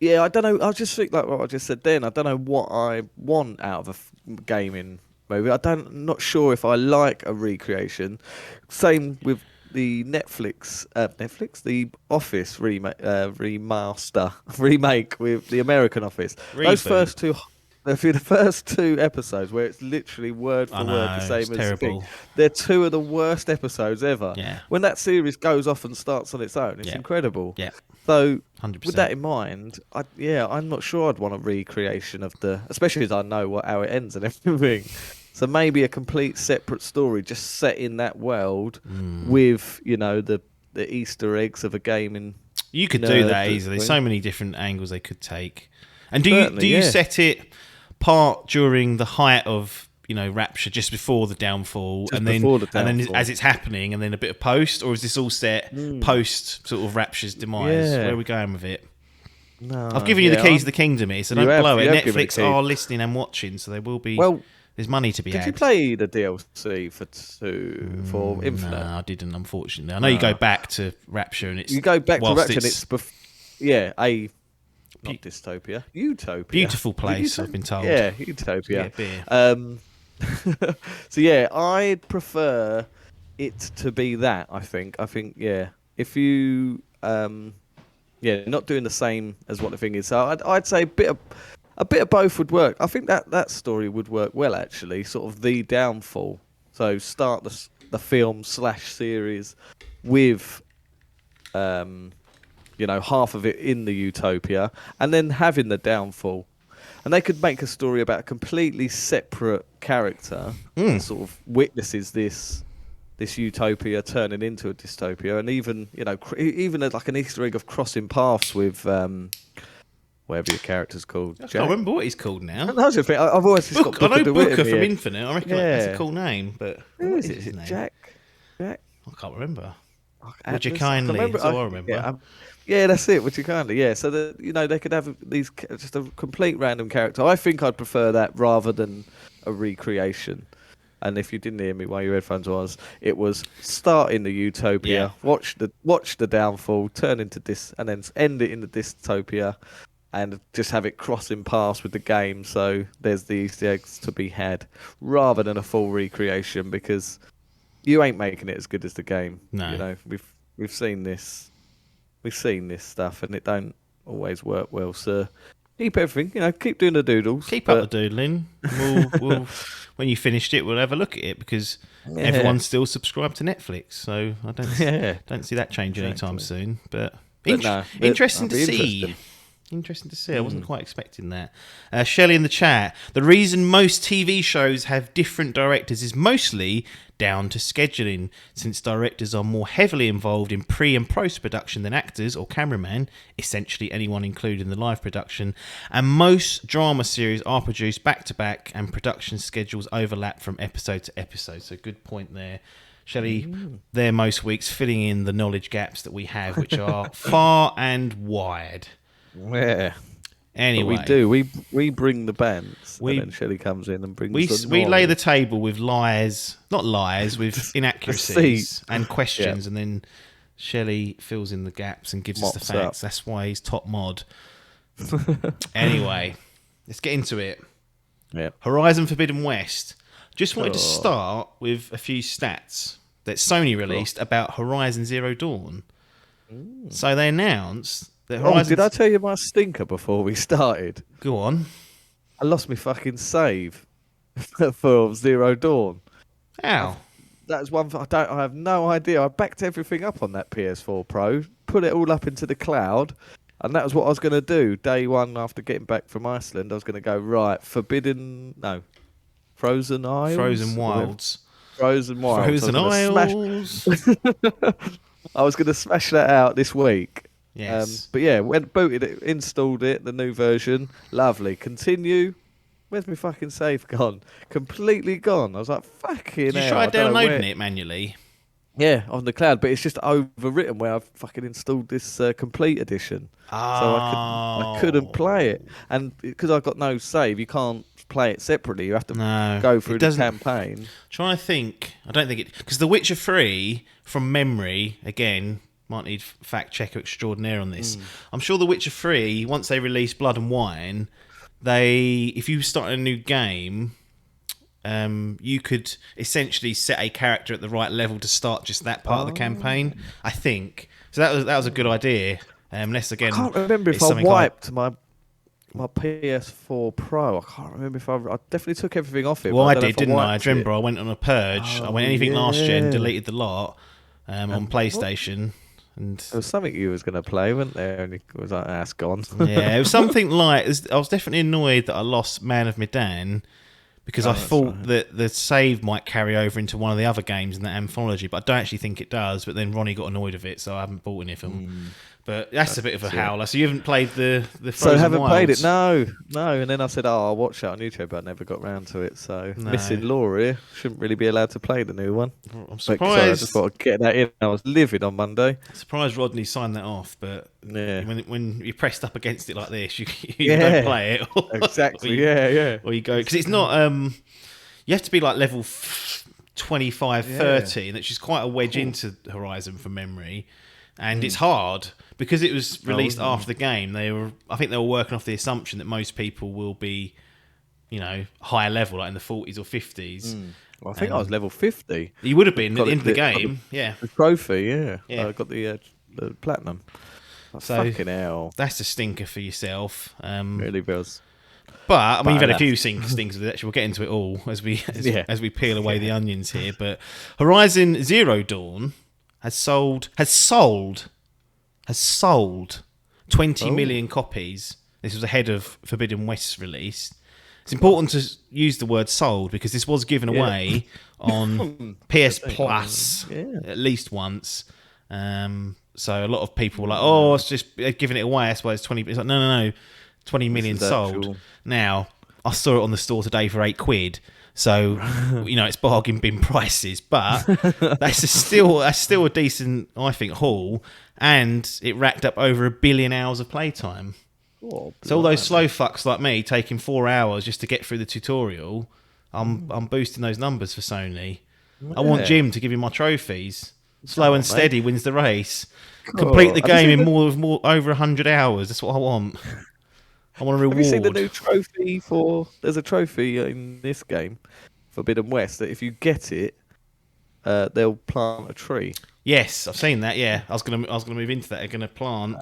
Yeah, I don't know. I just think like what I just said then. I don't know what I want out of a gaming movie. Not sure if I like a recreation. Same with the the Office remaster remake with the American Office. Those Reboot. the first two episodes where it's literally word for I word the know, same it's as terrible. the thing. They're two of the worst episodes ever. Yeah. When that series goes off and starts on its own, it's Yeah. incredible. Yeah. So 100%. with that in mind, I'm not sure I'd want a recreation of especially as I know how it ends and everything. So maybe a complete separate story, just set in that world with the Easter eggs of a gaming. You could do that nerd easily. thing. So many different angles they could take. And do Certainly, you yeah. set it part during the height of Rapture, just before the downfall, Just and then before the downfall. as it's happening, and then a bit of post, or is this all set post sort of Rapture's demise? Yeah. Where are we going with it? No, I've given you the keys to the kingdom here, so You don't have- blow it. you have given the Netflix keys. are listening and watching, so there will be. Well, there's money to be did had. you play the DLC for Infinite? No, I didn't. Unfortunately, I know you go back to Rapture, and it's You go back to whilst Rapture and it's not dystopia, utopia. beautiful Is it place. utopia? I've been told. Yeah, utopia. Yeah, beer. So yeah, I'd prefer it to be that. I think if you not doing the same as what the thing is. So I'd say a bit of both would work. I think that story would work well actually. Sort of the downfall. So start the film / series with half of it in the utopia, and then having the downfall. And they could make a story about a completely separate character that sort of witnesses this utopia turning into a dystopia, and even even like an Easter egg of crossing paths with whatever your character's called. I can't remember what he's called now. That's the thing. I've always just got I know Booker Booker in from here. Infinite. I reckon that's a Yeah. cool name, but Who what is is it? his name? Jack. I can't remember. Would Atlas? you I kindly? can't That's all I remember. Yeah, that's it. Would you kindly? Yeah. So that they could have just a complete random character. I think I'd prefer that rather than a recreation. And if you didn't hear me while your headphones it was start in the utopia, watch the downfall, turn into and then end it in the dystopia, and just have it crossing paths with the game. So there's the Easter eggs to be had, rather than a full recreation, because you ain't making it as good as the game. No. We've seen this stuff, and it don't always work well. So keep everything, keep doing the doodles. Keep up the doodling. We'll when you finished it, we'll have a look at it, because everyone's still subscribed to Netflix. So I don't see that changing anytime soon. But interesting to see. Interesting to see. I wasn't quite expecting that. Shelley in the chat. The reason most TV shows have different directors is mostly down to scheduling, since directors are more heavily involved in pre and post production than actors or cameramen, essentially anyone included in the live production, and most drama series are produced back to back and production schedules overlap from episode to episode. So good point there. Shelley, there most weeks filling in the knowledge gaps that we have, which are far and wide. Yeah. Anyway, but we do. We bring the bands, and then Shelley comes in and brings. We lay the table with with inaccuracies and questions, and then Shelley fills in the gaps and gives us the facts. That's why he's top mod. Anyway, let's get into it. Yeah. Horizon Forbidden West. Just wanted to start with a few stats that Sony released about Horizon Zero Dawn. So they announced that Horizon... did I tell you my stinker before we started? Go on. I lost my fucking save for Zero Dawn. How? That's one thing I have no idea. I backed everything up on that PS4 Pro, put it all up into the cloud, and that was what I was going to do. Day one after getting back from Iceland, I was going to go, Frozen Isles? Frozen Wilds. Frozen Wilds. Frozen Isles. I was going to smash that out this week. Yes. But yeah, booted it, installed it, the new version. Lovely. Continue. Where's my fucking save gone? Completely gone. I was like, fucking hell. Did you try downloading it manually? Yeah, on the cloud, but it's just overwritten where I've fucking installed this complete edition. So I couldn't play it. And because I've got no save, you can't play it separately. You have to go through the campaign. Trying to think. I don't think it... Because The Witcher 3, from memory, again, Might need fact checker extraordinaire on this. I'm sure The Witcher 3, once they released Blood and Wine, if you start a new game, you could essentially set a character at the right level to start just that part of the campaign. I think so. That was a good idea. Unless again, I can't remember if I wiped my PS4 Pro. I can't remember if I definitely took everything off it. Well, I don't know did, if didn't I? wiped Remember, it. I went on a purge. I went anything last gen, deleted the lot on PlayStation. And there was something you was going to play, wasn't there? And it was like, it's gone. yeah, it was something like... I was definitely annoyed that I lost Man of Medan because I thought that the save might carry over into one of the other games in that anthology, but I don't actually think it does. But then Ronnie got annoyed with it, so I haven't bought any of them. But that's a bit of a howler. So you haven't played the Frozen So I haven't Wilds? played it, no. And then I said, I'll watch it on YouTube, but I never got round to it. So missing law here. Shouldn't really be allowed to play the new one. I'm Sorry, surprised. I just thought I'd get that in. I was livid on Monday. Surprised Rodney signed that off, but Yeah. when you're pressed up against it like this, you don't play it. Exactly. Or you go, because it's not. You have to be like level 25, 30, and which is quite a wedge into Horizon from memory, and it's hard because it was released after the game. I think they were working off the assumption that most people will be, higher level, like in the 40s or 50s. Well, I think I was level 50. You would have been at the end of the game, The trophy, yeah. Yeah. I got the platinum. So fucking hell. that's a stinker for yourself. Really was. But I mean, you've had a few things with it. Actually, we'll get into it all as we peel away the onions here. But Horizon Zero Dawn has sold 20 million copies. This was ahead of Forbidden West's release. It's important to use the word sold because this was given away on PS Plus at least once. So a lot of people were like, it's just giving it away. That's why it's 20. It's like, no. 20 million sold. Actual. Now, I saw it on the store today for £8. So, it's bargain bin prices, but that's still a decent, I think, haul. And it racked up over 1 billion hours of playtime. So all those slow fucks like me taking 4 hours just to get through the tutorial, I'm boosting those numbers for Sony. I want Jim to give me my trophies. Slow and steady wins the race. Complete the game in more over 100 hours. That's what I want. I want a reward. Have you seen the new trophy there's a trophy in this game, Forbidden West, that if you get it, they'll plant a tree. Yes, I've seen that. Yeah, I was gonna move into that. They're gonna plant.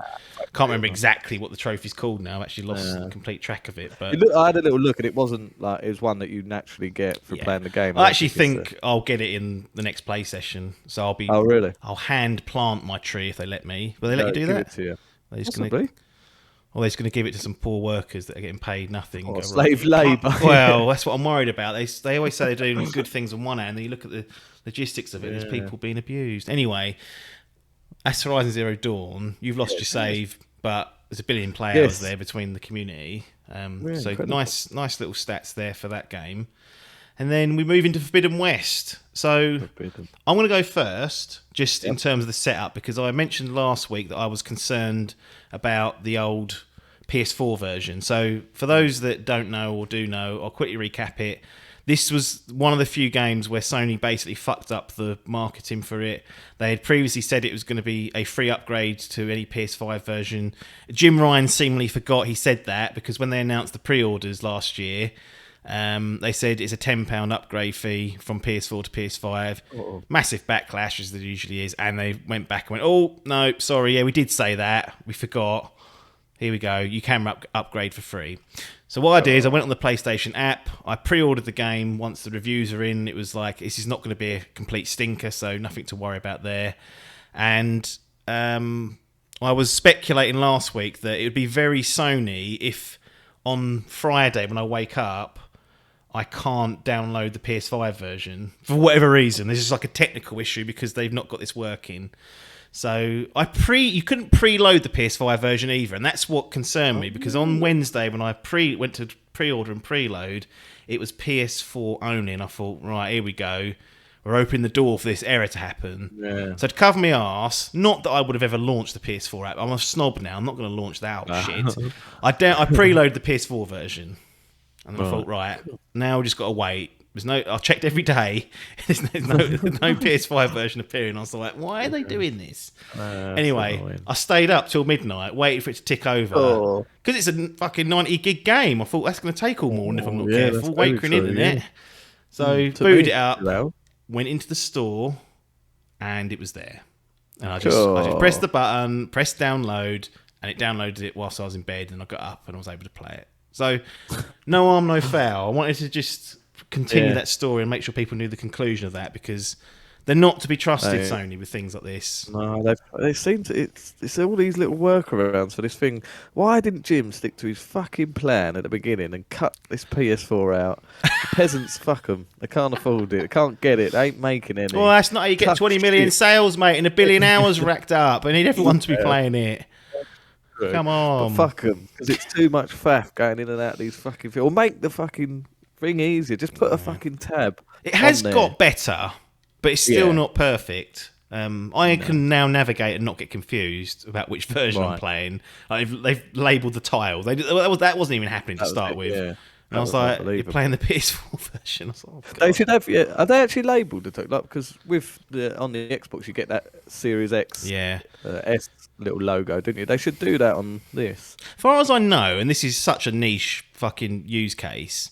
Can't remember exactly what the trophy's called now. I've actually lost complete track of it. But I had a little look, and it wasn't like it was one that you naturally get for playing the game. I actually think I'll get it in the next play session. So I'll be. Oh really? I'll hand plant my tree if they let me. Will they let you do that? Give it to you. Possibly. Or they're just going to give it to some poor workers that are getting paid nothing. Or slave labour. Well, that's what I'm worried about. They always say they're doing good things on one hand, and then you look at the logistics of it, there's people being abused. Anyway, that's Horizon Zero Dawn. You've lost your save, but there's 1 billion play hours there between the community. So incredible. nice little stats there for that game. And then we move into Forbidden West. So I'm going to go first, just in terms of the setup, because I mentioned last week that I was concerned about the old PS4 version. So for those that don't know or do know, I'll quickly recap it. This was one of the few games where Sony basically fucked up the marketing for it. They had previously said it was going to be a free upgrade to any PS5 version. Jim Ryan seemingly forgot he said that, because when they announced the pre-orders last year, they said it's a £10 upgrade fee from PS4 to PS5. Massive backlash, as there usually is, and they went back and went, oh no, sorry, we did say that, we forgot, here we go, you can upgrade for free. So what I did is I went on the PlayStation app, I pre-ordered the game. Once the reviews are in, it was like, this is not going to be a complete stinker, so nothing to worry about there. And I was speculating last week that it would be very Sony if on Friday when I wake up I can't download the PS5 version for whatever reason. This is like a technical issue because they've not got this working. So you couldn't preload the PS5 version either, and that's what concerned me, because on Wednesday when I went to pre-order and preload, it was PS4 only, and I thought, right, here we go. We're opening the door for this error to happen. Yeah. So to cover my arse, not that I would have ever launched the PS4 app. I'm a snob now. I'm not going to launch that shit. I preloaded the PS4 version. And then I thought, right, now we just got to wait. I checked every day. There's no PS5 version appearing. I was like, why are they doing this? Anyway, I stayed up till midnight, waiting for it to tick over. Because it's a fucking 90 gig game. I thought that's going to take all morning if I'm not careful. Wait for an internet. Yeah. So booted it up, went into the store, and it was there. And I just pressed the button, pressed download, and it downloaded it whilst I was in bed, and I got up and I was able to play it. So, no harm, no foul. I wanted to just continue that story and make sure people knew the conclusion of that, because they're not to be trusted, Sony, with things like this. No, they seem to. It's all these little workarounds for this thing. Why didn't Jim stick to his fucking plan at the beginning and cut this PS4 out? The peasants, fuck them. They can't afford it. They can't get it. They ain't making any. Well, that's not how you get 20 million sales, mate, and 1 billion hours racked up. I need everyone to be playing it. Come on. But fuck them, because it's too much faff going in and out of these fucking things. Or make the fucking thing easier. Just put a fucking tab. It has got better, but it's still not perfect. I can now navigate and not get confused about which version I'm playing. Like, they've labelled the tile. That wasn't even happening to start with. Yeah. And I was like, you're playing the PS4 version. I was like, oh, they should have. Yeah, are they actually labelled the like? Because with on the Xbox you get that Series X, S little logo, didn't you? They should do that on this. As far as I know, and this is such a niche fucking use case,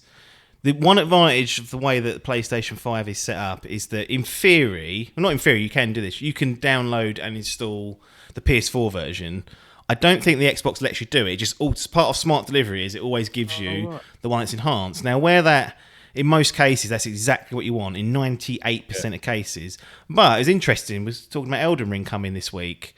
the one advantage of the way that the PlayStation 5 is set up is that in theory, well, not in theory, you can do this. You can download and install the PS4 version. I don't think the Xbox lets you do it. Just part of smart delivery is it always gives you the one that's enhanced. Now, where that, in most cases, that's exactly what you want, in 98% of cases. But it's interesting, we were talking about Elden Ring coming this week.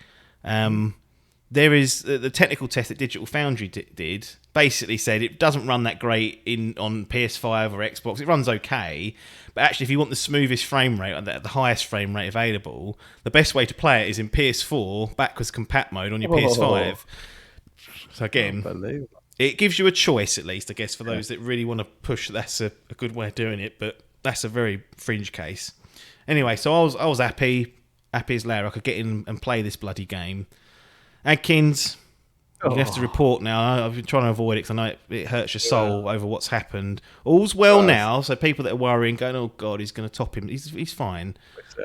There is the technical test that Digital Foundry did, basically said it doesn't run that great on PS5 or Xbox. It runs okay, but actually if you want the smoothest frame rate, or the highest frame rate available, the best way to play it is in PS4 backwards compat mode on your PS5. So again, it gives you a choice, at least, I guess, for those that really want to push. That's a good way of doing it, but that's a very fringe case. Anyway, so I was happy as Larry. I could get in and play this bloody game. Adkins, you have to report now. I've been trying to avoid it because I know it hurts your soul over what's happened. All's well now, so people that are worrying, going, "Oh God, he's going to top him." He's fine,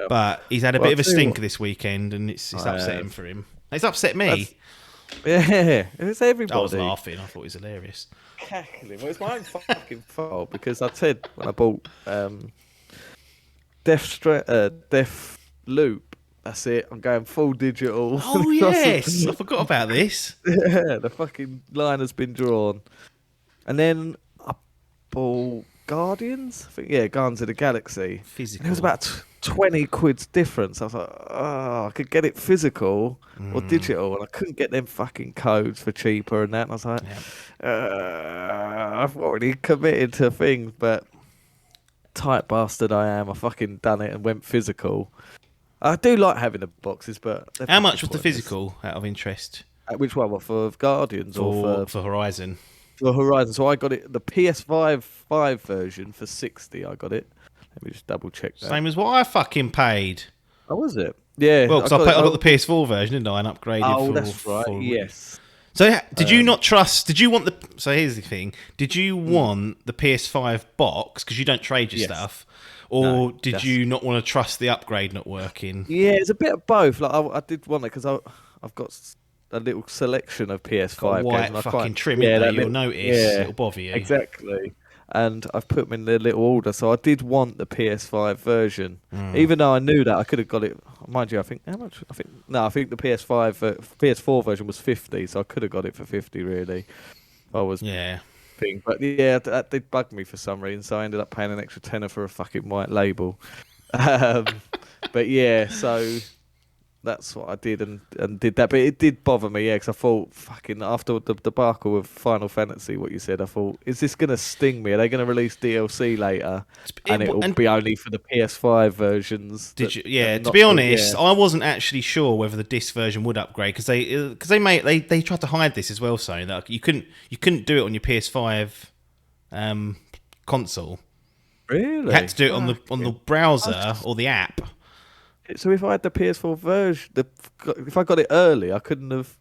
but he's had a bit of a stinker this weekend, and it's upsetting for him. It's upset me. It's everybody. I was laughing. I thought it was hilarious. Cackling. Well, it's my own fucking fault, because I said when I bought Death Loop. That's it. I'm going full digital. Oh, yes. I forgot about this. Yeah, the fucking line has been drawn. And then I bought Guardians. I think, Guardians of the Galaxy. Physical. And it was about 20 quid's difference. I was like, I could get it physical or digital, and I couldn't get them fucking codes for cheaper and that. And I was like, I've already committed to things, but tight bastard I am. I fucking done it and went physical. I do like having the boxes, but... How much was the physical, out of interest? Which one? What, for Guardians or for Horizon? For Horizon. So I got it, the PS5 version for 60, I got it. Let me just double check that. Same as what I fucking paid. Oh, was it? Yeah. Well, because I got the PS4 version, didn't I? And upgraded for... Oh, that's right, yes. So did you not trust... Did you want the... So here's the thing. Did you want the PS5 box, because you don't trade your stuff... Or did you not want to trust the upgrade not working? Yeah, it's a bit of both. Like I did want it because I've got a little selection of PS5 white games. Fucking trim it that you'll notice. It'll bother you. Exactly. And I've put them in the little order, so I did want the PS5 version. Even though I knew that I could have got it. Mind you, I think how much? I think the PS4 version was 50, so I could have got it for 50 really. I was thing. But that did bug me for some reason, so I ended up paying an extra tenner for a fucking white label. But yeah, so that's what I did and did that. But it did bother me, because I thought, fucking, after the debacle of Final Fantasy, what you said, I thought, is this going to sting me? Are they going to release DLC later? And it'll be only for the PS5 versions? To be honest, I wasn't actually sure whether the disc version would upgrade, because they tried to hide this as well, saying that you couldn't do it on your PS5 console. Really? You had to do it on the browser or the app. So if I had the PS4 version, if I got it early, I couldn't have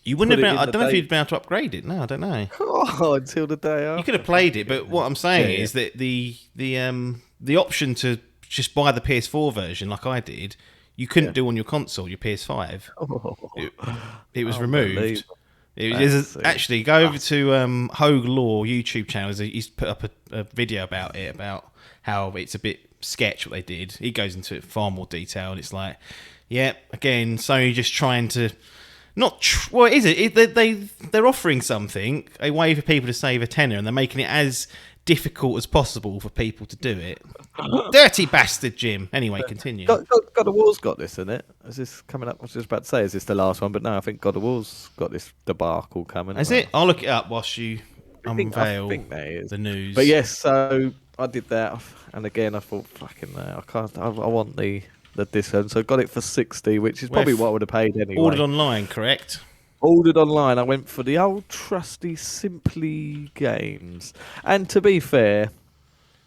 You wouldn't put have it been. I in don't the know if day- you'd been able to upgrade it. No, I don't know. Oh, until the day after. You could have played it, but what I'm saying Yeah, is that the option to just buy the PS4 version, like I did, you couldn't do on your console, your PS5. It was removed. Unbelievable. Actually, go over to Hogue Law YouTube channel. He's put up a video about it, about how it's a bit sketch what they did. He goes into it far more detail, and it's like, yeah, again, Sony just trying to. What is it? They're offering something, a way for people to save a tenner, and they're making it as difficult as possible for people to do it. Dirty bastard, Jim. Anyway, continue. God of War's got this in it. Is this coming up? I was just about to say, is this the last one? But no, I think God of War's got this debacle coming. Is it? I'll look it up whilst you unveil I think that is. the news. But yes, so I did that, and again I thought, fucking, I can't. I want the disc, so I got it for 60, which is probably what I would have paid anyway. Ordered online, correct? Ordered online. I went for the old trusty Simply Games, and to be fair,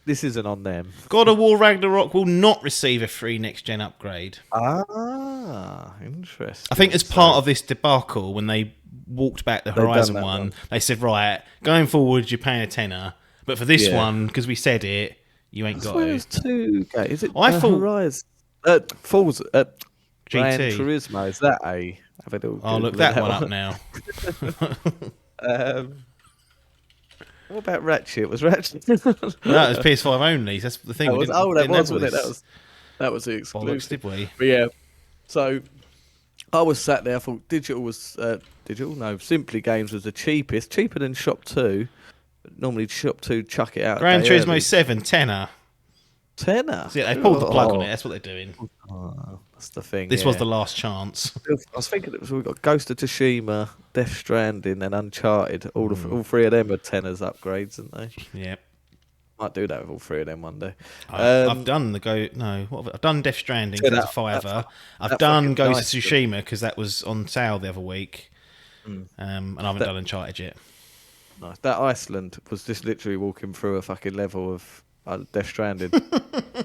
this isn't on them. God of War Ragnarok will not receive a free next-gen upgrade. Ah, interesting. I think as part of this debacle, when they walked back the Horizon one, they said, right, going forward, you're paying a tenner, but for this one, because we said it, you ain't got it. There's two games. Is it I thought Horizon? Falls Gran GT. Turismo. Is that a? I'll look that one up now. What about Ratchet? Was Ratchet? No, it was PS5 only. That's the thing. That was it. That was the exclusive. Did we? But yeah, so I was sat there. I thought digital was digital. No, Simply Games was the cheapest, cheaper than Shop 2. Normally Shop 2 chuck it out. Gran Turismo 7 tenner. Tenner. So yeah, they pulled the plug on it. That's what they're doing. Oh, that's the thing. This was the last chance. I was thinking we got Ghost of Tsushima, Death Stranding, and Uncharted. All three of them are tenors upgrades, aren't they? Yeah. Might do that with all three of them one day. I've done I've done Death Stranding because it's a fiver. I've done Ghost of Tsushima because that was on sale the other week, and I haven't done Uncharted yet. Nice. That Iceland was just literally walking through a fucking level of Death Stranding.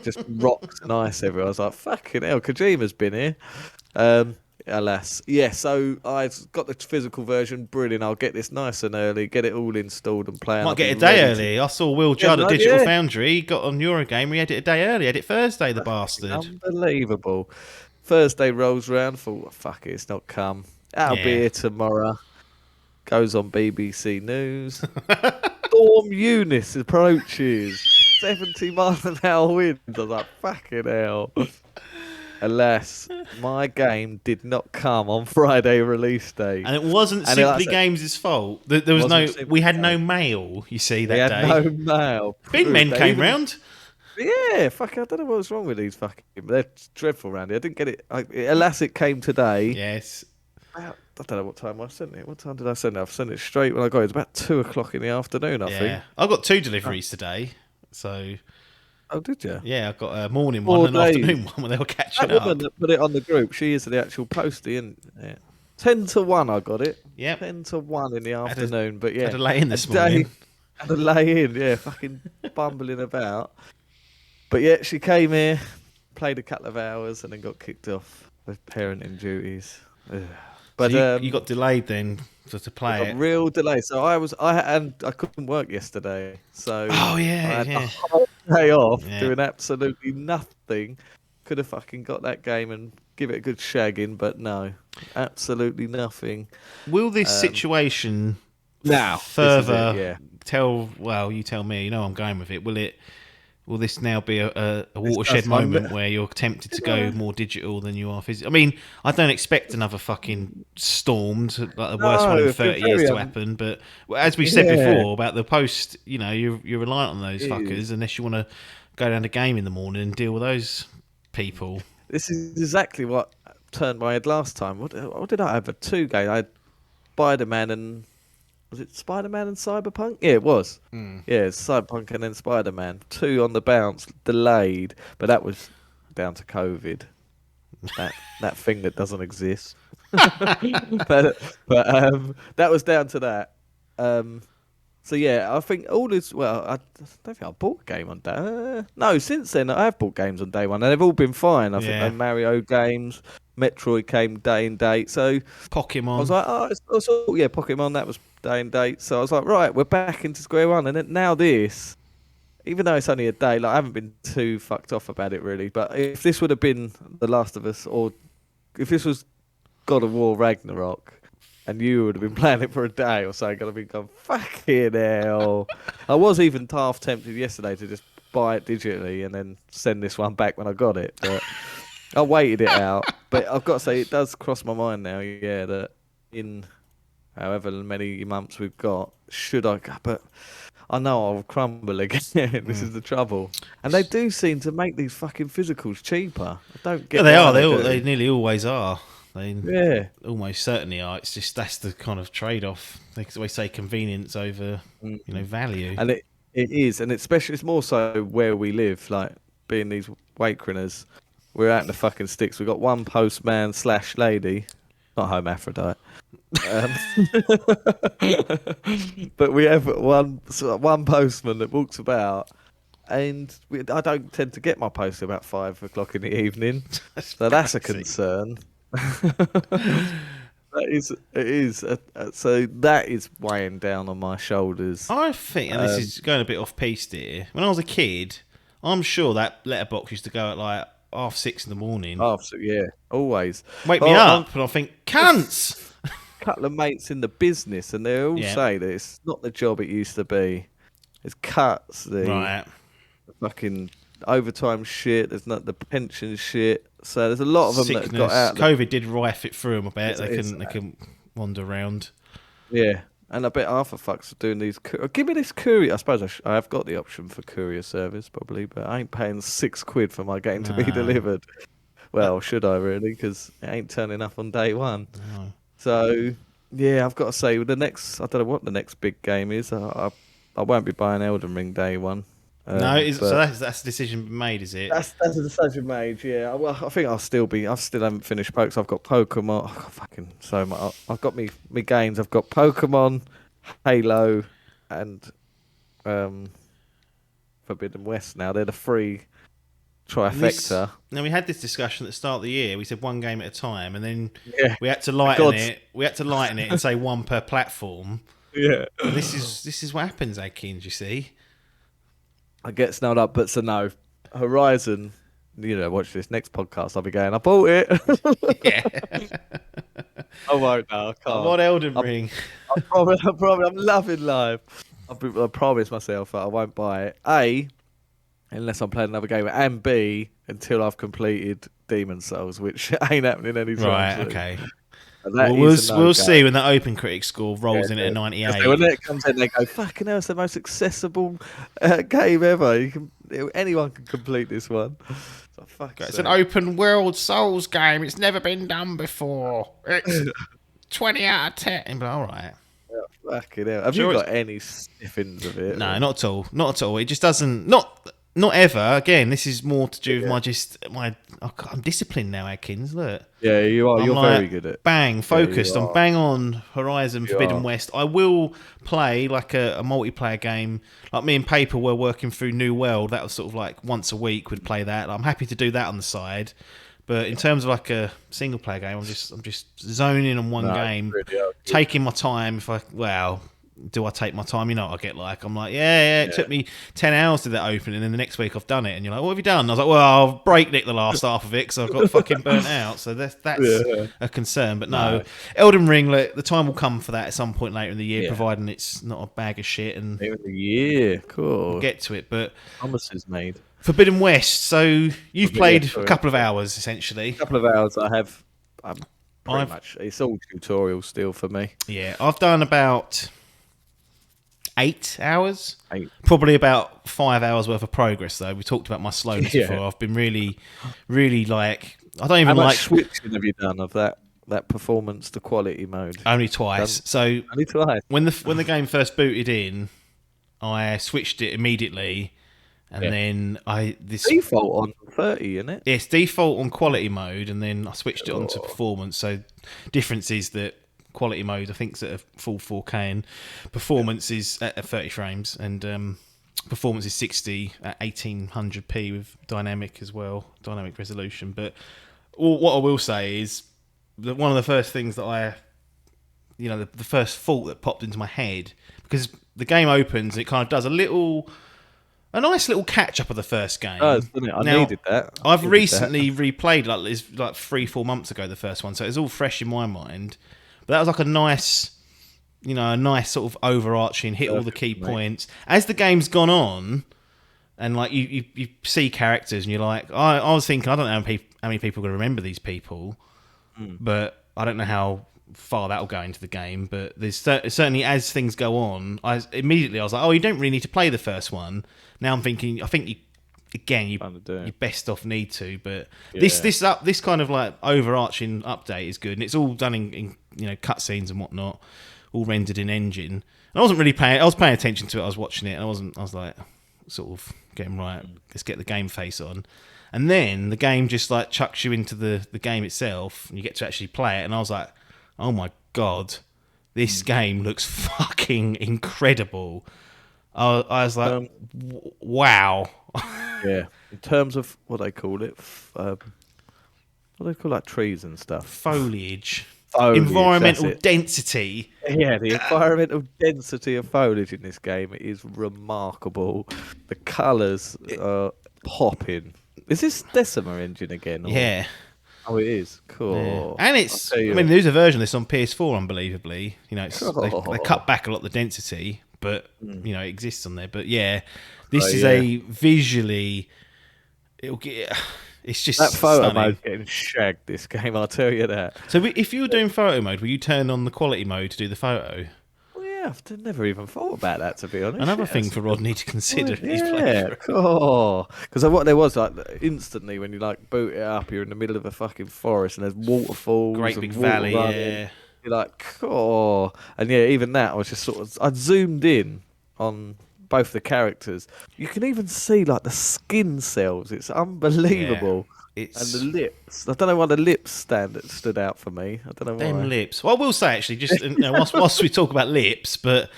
Just rocks and ice everywhere. I was like, fucking hell, Kojima's been here. Alas. Yeah, so I've got the physical version. Brilliant. I'll get this nice and early, get it all installed and play. Might get a day early. I saw Will Judd at Digital Foundry. He got on Eurogamer. He had it a day early. He had it Thursday, the bastard. Unbelievable. Thursday rolls round. Thought, fuck it, it's not come. I'll be here tomorrow. Goes on BBC News. Storm Eunice approaches. 70 miles an hour wind. I was like, fucking hell. Alas, my game did not come on Friday release day. And it wasn't Simply Games' fault. There was we had no mail, you see, that day. We had no mail. Bin men came round. Yeah, fuck, I don't know what's wrong with these fucking... They're dreadful around here. I didn't get it. Alas, it came today. Yes. I don't know what time I sent it. What time did I send it? I've sent it straight when I got it. It was about 2 o'clock in the afternoon, I think. I got 2 deliveries today, so... Oh, did you? Yeah, I got a morning one and an afternoon one when they were catching up. Woman that put it on the group, she is the actual postie, and 10 to 1 I got it. Yep. 10 to 1 in the afternoon, but yeah. Had to lay in this morning. Had to lay in, yeah, fucking bumbling about. But yeah, she came here, played a couple of hours, and then got kicked off with parenting duties. But so you got delayed then to play it. Real delay. So I couldn't work yesterday. So I had a whole day off doing absolutely nothing. Could have fucking got that game and give it a good shagging, but no, absolutely nothing. Will this situation now further tell? Well, you tell me. You know I'm going with it. Will this now be a watershed moment where you're tempted to go more digital than you are physical? I mean, I don't expect another fucking storm, like the worst one in 30 years to happen. But as we said before about the post, you're reliant on those fuckers unless you want to go down to game in the morning and deal with those people. This is exactly what turned my head last time. What did I have? 2 games. I had Spider-Man and... Was it Spider-Man and Cyberpunk? Yeah, it was. Yeah, Cyberpunk and then Spider-Man. 2 on the bounce, delayed. But that was down to COVID. That thing that doesn't exist. but that was down to that. So yeah, I think all this... Well, I don't think I bought a game on day... no, since then I have bought games on day one. And they've all been fine. I think they're Mario games. Metroid came day and date. So Pokemon. I was like, yeah, Pokemon, that was day and date. So I was like, right, we're back into square one. And then now this, even though it's only a day, like I haven't been too fucked off about it really. But if this would have been The Last of Us, or if this was God of War Ragnarok, and you would have been playing it for a day or so, I'd have been going, fucking hell. I was even half tempted yesterday to just buy it digitally and then send this one back when I got it. But I waited it out. But I've got to say, it does cross my mind now, yeah, that in however many months we've got, should I go? But I know I'll crumble again. This is the trouble. And they do seem to make these fucking physicals cheaper. I don't get They why are. do. They nearly always are. Yeah. Almost certainly are. It's just that's the kind of trade-off. They always say convenience over, value. And it is, and especially it's more so where we live. Like being these weight crinners, we're out in the fucking sticks. We've got one postman / lady, not hermaphrodite. But we have one postman that walks about, and I don't tend to get my post about 5 o'clock in the evening, so that's a concern. It is. So that is weighing down on my shoulders. I think, and this is going a bit off piste here. When I was a kid, I'm sure that letterbox used to go at like 6:30 in the morning. Yeah, always. Wake me up, and I think, cunts! Couple of mates in the business, and they all say that it's not the job it used to be. It's cuts, the fucking overtime shit. There's not the pension shit. So there's a lot of them Sickness. that got out. COVID did rife it through them. I bet they can wander around. Yeah, and I bet half the fucks are doing these. Give me this courier. I suppose I have got the option for courier service probably, but I ain't paying £6 for my game to be delivered. Well, should I really? Because it ain't turning up on day one. No. So yeah, I've got to say the next. I don't know what the next big game is. I won't be buying Elden Ring day one. No, so that's a decision made, is it? That's a decision made. Yeah. Well, I think I still haven't finished Pokemon. I've got Pokemon. I've got fucking so much. I've got me games. I've got Pokemon, Halo, and Forbidden West. Now they're the free trifecta. Now we had this discussion at the start of the year. We said one game at a time, and then we had to lighten it. We had to lighten it and say one per platform. Yeah. And this is what happens, Adkins. You see. I get snowed up, but so no. Horizon, watch this next podcast. I'll be going, I bought it. Yeah. I won't now. I can't. What Elden Ring? I promise, I'm loving life. I promise myself that I won't buy it. A, unless I'm playing another game, and B, until I've completed Demon's Souls, which ain't happening anytime Right, soon. okay. Well, we'll see when that Open Critic score rolls in at 98. When it comes in, they go, fucking hell, it's the most accessible game ever. Anyone can complete this one. It's an open world Souls game. It's never been done before. It's 20 out of 10. But all right. Fucking hell. Have you got any sniffings of it? No, not at all. Not at all. It just doesn't... Not ever. Again, this is more to do with I'm disciplined now, Adkins. Look. Yeah, you are. You're very good at. Bang, focused. I'm bang on Horizon Forbidden West. I will play like a multiplayer game. Like me and Paper were working through New World. That was sort of like once a week we'd play that. I'm happy to do that on the side. But in terms of like a single player game, I'm just zoning on one game, really taking my time. Do I take my time? I get like, I'm like, it took me 10 hours to that open, and then the next week I've done it. And you're like, what have you done? I was like, well, I've breaknecked the last half of it because I've got fucking burnt out. So that's a concern. But no, Elden Ring, the time will come for that at some point later in the year, providing it's not a bag of shit. And later in the year, cool. We'll get to it. But promises made. Forbidden West. So you've played a couple of hours, essentially. A couple of hours. I have. Pretty much. It's all tutorial still for me. Yeah, I've done about 8 hours. Probably about 5 hours worth of progress, though. We talked about my slowness before. I've been really, really like... I don't even How like... much switching have you done of that performance to quality mode? Only twice. Only twice. When the game first booted in, I switched it immediately, and then default on 30, isn't it? Yes, default on quality mode, and then I switched it onto performance. So difference is that quality mode, I think, is at a full 4K, and performance is at 30 frames, and performance is 60 at 1800p with dynamic as well, dynamic resolution. But Well, what I will say is that one of the first things that the first thought that popped into my head, because the game opens, it kind of does a nice little catch up of the first game. Doesn't it? I needed that. I've recently replayed like 3-4 months ago the first one, so it's all fresh in my mind. But that was like a nice sort of overarching hit all the key points. As the game's gone on, and like you see characters, and you're like, I was thinking, I don't know how many people are going to remember these people, but I don't know how far that'll go into the game. But there's certainly, as things go on, I was like, oh, you don't really need to play the first one. Now I'm thinking, I think you best off need to. But this kind of like overarching update is good, and it's all done in cutscenes and whatnot, all rendered in engine. And I wasn't really paying. I was paying attention to it. I was watching it, and I was like, sort of getting right. Let's get the game face on. And then the game just like chucks you into the game itself, and you get to actually play it. And I was like, oh my god, this game looks fucking incredible. I was like, wow. Yeah. In terms of what they call it, what do they call like trees and stuff? Foliage, environmental density. Yeah, the environmental density of foliage in this game is remarkable. The colours are popping. Is this Decima engine again? Or? Yeah. Oh, it is. Cool. Yeah. And it's, there's a version of this on PS4, unbelievably. They cut back a lot of the density, but, it exists on there. But yeah, this is a visually, it's just that photo stunning. mode's getting shagged, this game, I'll tell you that. So if you were doing photo mode, will you turn on the quality mode to do the photo? Well, yeah, I've never even thought about that, to be honest. Another thing for Rodney to consider in his playthrough. Cool. Because what there was, like, instantly when you like boot it up, you're in the middle of a fucking forest and there's waterfalls, great big valley, yeah. You're like, cool. And yeah, even that, I was just sort of, I zoomed in on both the characters. You can even see like the skin cells. It's unbelievable. Yeah, and the lips. I don't know why the lips stood out for me. I don't know why. Them lips. Well, I will say actually, just whilst we talk about lips, but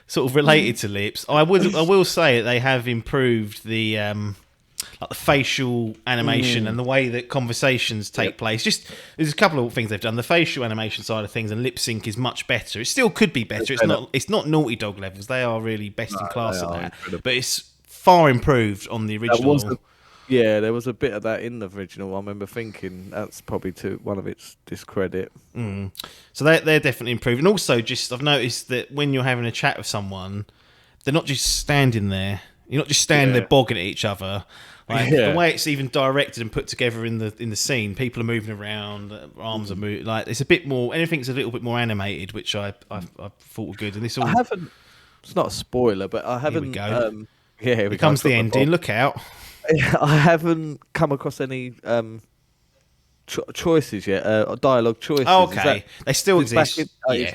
sort of related to lips, I will say that they have improved the like the facial animation and the way that conversations take place. Just there's a couple of things they've done. The facial animation side of things and lip sync is much better. It still could be better. It's not Naughty Dog levels. They are really best in class at that. Incredible. But it's far improved on the original. There was a bit of that in the original. I remember thinking that's probably to one of its discredit. So they're definitely improved. And also, I've noticed that when you're having a chat with someone, they're not just standing there. You're not just standing there bogging at each other. Like, the way it's even directed and put together in the scene, people are moving around, arms are moving. Like it's a bit more. Anything's a little bit more animated, which I thought were good. And this all. I haven't. It's not a spoiler, but I haven't. Here we go. Here comes the ending. Look out. I haven't come across any choices yet, dialogue choices. Oh, okay. They still exist. Still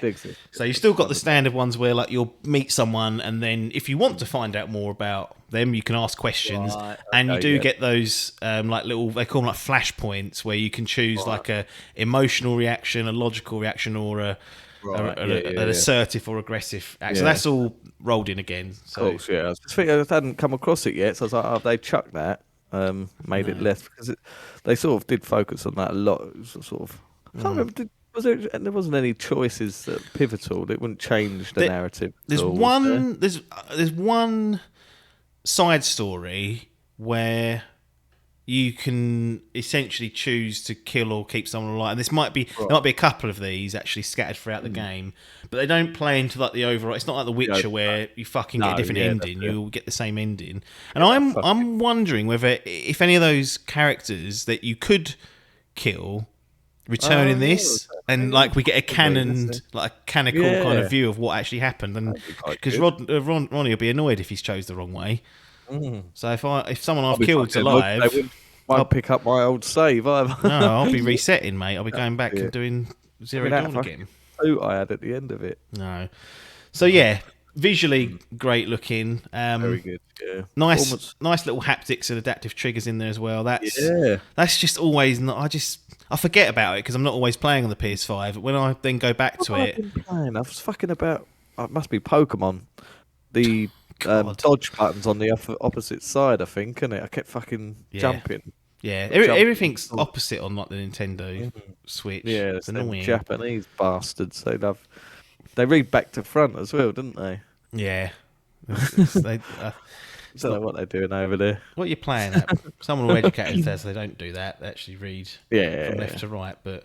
exist. So you've still got the standard ones where like you'll meet someone and then if you want to find out more about them, you can ask questions. Right, okay, and you do get those like little, they call them like flashpoints where you can choose like a emotional reaction, a logical reaction, or an assertive or aggressive act. So that's all rolled in again. So. Of course, yeah. I just think I hadn't come across it yet, so I was like, oh, they chucked that. Made it less because they sort of did focus on that a lot. It was sort of, I can't remember. There wasn't any choices that pivotal. It wouldn't change the narrative. There's one side story where you can essentially choose to kill or keep someone alive. And there might be a couple of these actually scattered throughout the game, but they don't play into like the overall. It's not like The Witcher where you fucking get a different ending. You'll get the same ending. And I'm wondering whether if any of those characters that you could kill return in this, and like we get a canonical kind of view of what actually happened. And because Ronnie will be annoyed if he's chose the wrong way. So if someone I've killed's alive, I'll pick up my old save either. No, I'll be resetting, mate. I'll be going back and doing Zero Dawn again. I had at the end of it. No. So yeah, visually great looking. Very good. Yeah. Nice little haptics and adaptive triggers in there as well. That's just always not. I forget about it because I'm not always playing on the PS5. When I then go back to it, I was fucking about. It must be Pokemon. The dodge buttons on the opposite side, I think, isn't it? I kept fucking jumping. Yeah, Jump- everything's opposite on like the Nintendo Switch. Yeah, it's it's them annoying. Japanese bastards. They read back to front as well, didn't they? Yeah. I don't know what they're doing over there. What are you playing at? Someone will educate us says they don't do that. They actually read from left to right, but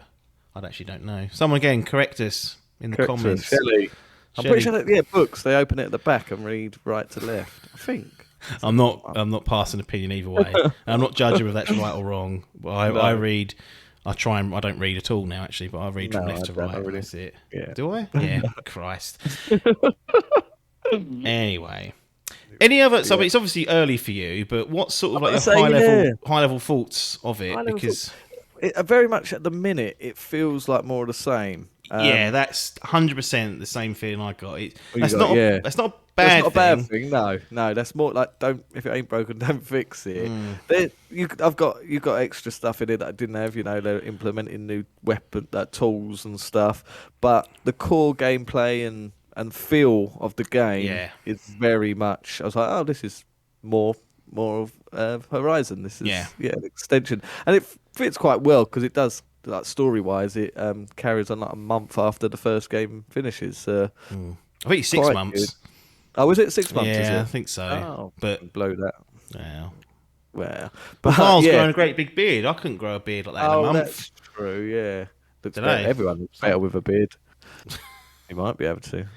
I actually don't know. Someone again, correct us in the comments. Shelley. I'm pretty sure that books they open it at the back and read right to left. I think. I'm not passing an opinion either way. I'm not judging if that's right or wrong. But I read. I don't read at all now actually, but I read from left to right. Really. That's it. Yeah. Do I? Yeah. Christ. Anyway. Any other? So it's obviously early for you, but what sort of like high level thoughts of it? Because very much at the minute, it feels like more of the same. Yeah, that's 100% the same feeling I got. That's not a bad thing. No, that's more like if it ain't broken, don't fix it. You've got extra stuff in it that I didn't have. They're implementing new weapon tools and stuff, but the core gameplay and feel of the game is very much. I was like, oh, this is more of Horizon. This is an extension, and it fits quite well because it does. Like story wise, it carries on like a month after the first game finishes. I think it's 6 months. Good. Oh, is it 6 months? Yeah, I think so. Oh, but blow that. Yeah. Well, but Carl's growing a great big beard. I couldn't grow a beard like that in a month. That's true. Yeah, everyone looks better with a beard. You might be able to.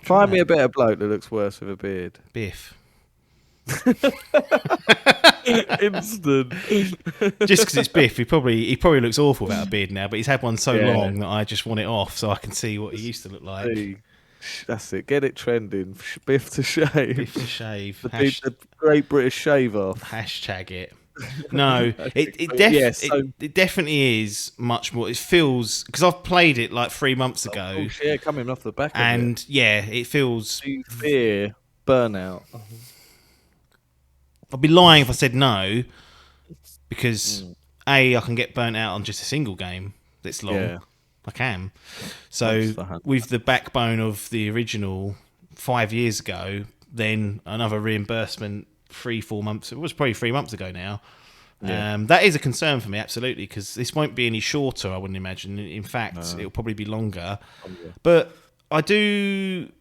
Find me a better bloke that looks worse with a beard. Biff. Instant. Just because it's Biff, he probably looks awful without a beard now, but he's had one so long that I just want it off so I can see what he used to look like. That's it. Get it trending. Biff to shave. Biff to shave. The Great British Shave Off. Hashtag it. No, it definitely is much more. It feels because I've played it like 3 months ago. Yeah, coming off the back. And it feels. Do you fear burnout? I'd be lying if I said no, because I can get burnt out on just a single game that's long. Yeah. I can. So with the backbone of the original 5 years ago, then another reimbursement 3-4 months. It was probably 3 months ago now. Yeah. That is a concern for me, absolutely, because this won't be any shorter. I wouldn't imagine. In fact, it'll probably be longer. But I do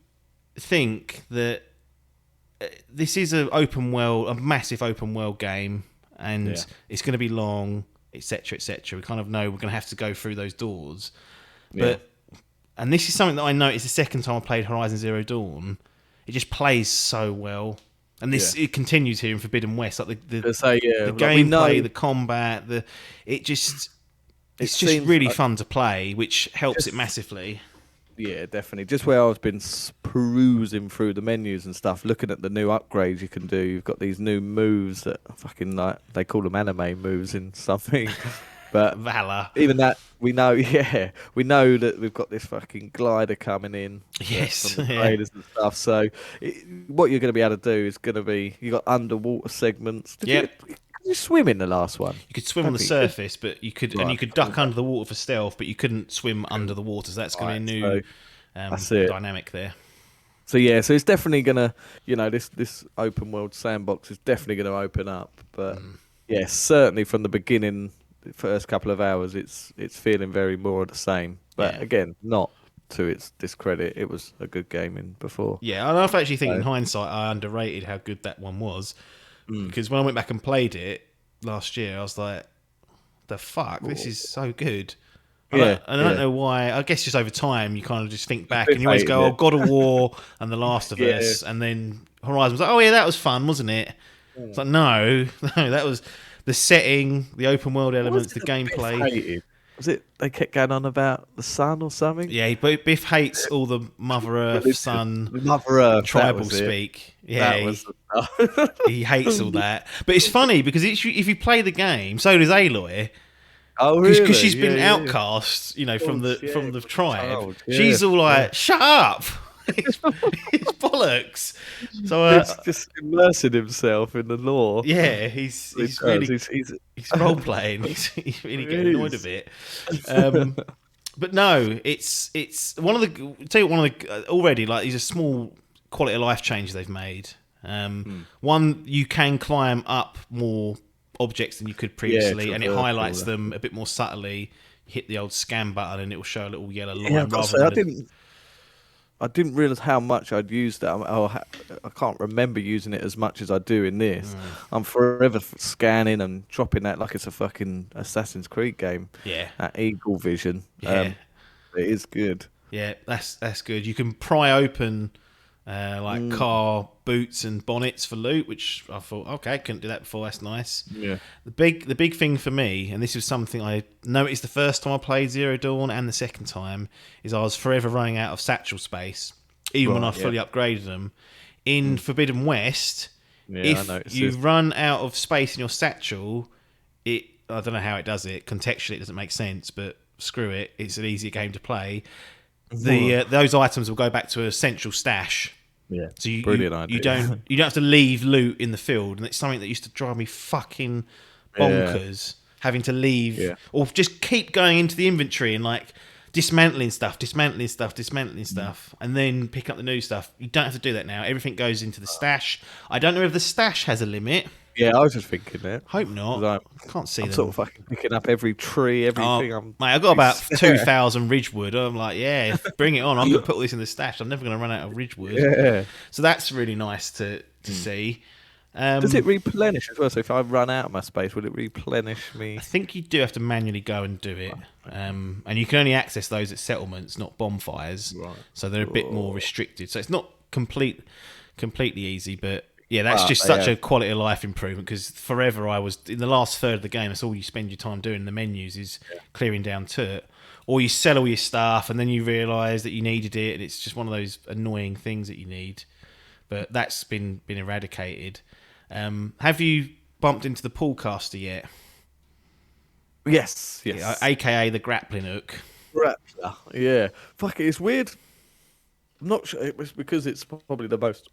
think that this is a massive open world game, and it's going to be long, etc., etc. We kind of know we're going to have to go through those doors, and this is something that I noticed the second time I played Horizon Zero Dawn. It just plays so well, and it continues here in Forbidden West. Like the gameplay, the combat, it's just really fun to play, which helps it massively. Yeah, definitely. Just where I've been perusing through the menus and stuff, looking at the new upgrades you can do. You've got these new moves that fucking they call them anime moves in something. But Valor. Even that, we know that we've got this fucking glider coming in. Yes. From the traders and stuff. So what you're going to be able to do is going to be, you got underwater segments. Did you swim in the last one? You could swim on the surface, but you could duck under the water for stealth, but you couldn't swim under the water. So that's going to be a new dynamic there. So so it's definitely going to, this open world sandbox is definitely going to open up. But certainly from the beginning, the first couple of hours, it's feeling very more of the same. But again, not to its discredit. It was a good game in before. Yeah, I actually think in hindsight, I underrated how good that one was. Because when I went back and played it last year, I was like, the fuck, this is so good. I don't know why. I guess just over time, you kind of just think back and you always go, God of War and The Last of Us, and then Horizon was like, oh yeah, that was fun, wasn't it? It's like, no, that was the setting, the open world elements, the gameplay. Was it they kept going on about the sun or something? Yeah, Biff hates all the Mother Earth, Sun, Mother Earth tribal speak. Yeah, he hates all that. But it's funny because if you play the game, so does Aloy. Oh, really? Because she's been outcast, from the tribe. She's all like, "Shut up." It's bollocks. So he's just immersing himself in the lore. Yeah, he's role playing. He's really getting annoyed a bit. But no, it's one of the already like these are small quality of life changes they've made. One, you can climb up more objects than you could previously, and it traversal, highlights them a bit more subtly. You hit the old scan button, and it will show a little yellow line Yeah, I've got to rather say, than. I didn't realize how much I'd used that. I can't remember using it as much as I do in this. I'm forever scanning and dropping that like it's a fucking Assassin's Creed game. Yeah. That eagle vision. Yeah. It is good. Yeah, that's good. You can pry open car boots and bonnets for loot, which I thought, okay, couldn't do that before. That's nice. Yeah. The big thing for me, and this was something I noticed the first time I played Zero Dawn and the second time, is I was forever running out of satchel space, even when I fully upgraded them. In Forbidden West, if you run out of space in your satchel, I don't know how it does it. Contextually, it doesn't make sense, but screw it. It's an easier game to play. Those items will go back to a central stash. Yeah, so you idea. you don't have to leave loot in the field, and it's something that used to drive me fucking bonkers. Having to leave or just keep going into the inventory and like dismantling stuff, and then pick up the new stuff. You don't have to do that now. Everything goes into the stash. I don't know if the stash has a limit. Yeah, I was just thinking that. Hope not. I can't see them. I'm sort of fucking picking up every tree, everything. Mate, I've got about 2,000 Ridgewood. I'm like, yeah, bring it on. I'm going to put all this in the stash. I'm never going to run out of Ridgewood. Yeah. So that's really nice to see. Does it replenish as well? So if I run out of my space, will it replenish me? I think you do have to manually go and do it. And you can only access those at settlements, not bonfires. Right. So they're a bit more restricted. So it's not completely easy, but... Yeah, that's just such a quality of life improvement, because forever I was, in the last third of the game, that's all you spend your time doing in the menus is clearing down Turt. Or you sell all your stuff and then you realise that you needed it, and it's just one of those annoying things that you need. But that's been eradicated. Have you bumped into the pullcaster yet? Yes. Yeah, AKA the grappling hook. Grappler, yeah. Fuck it, it's weird. I'm not sure, it was because it's probably the most...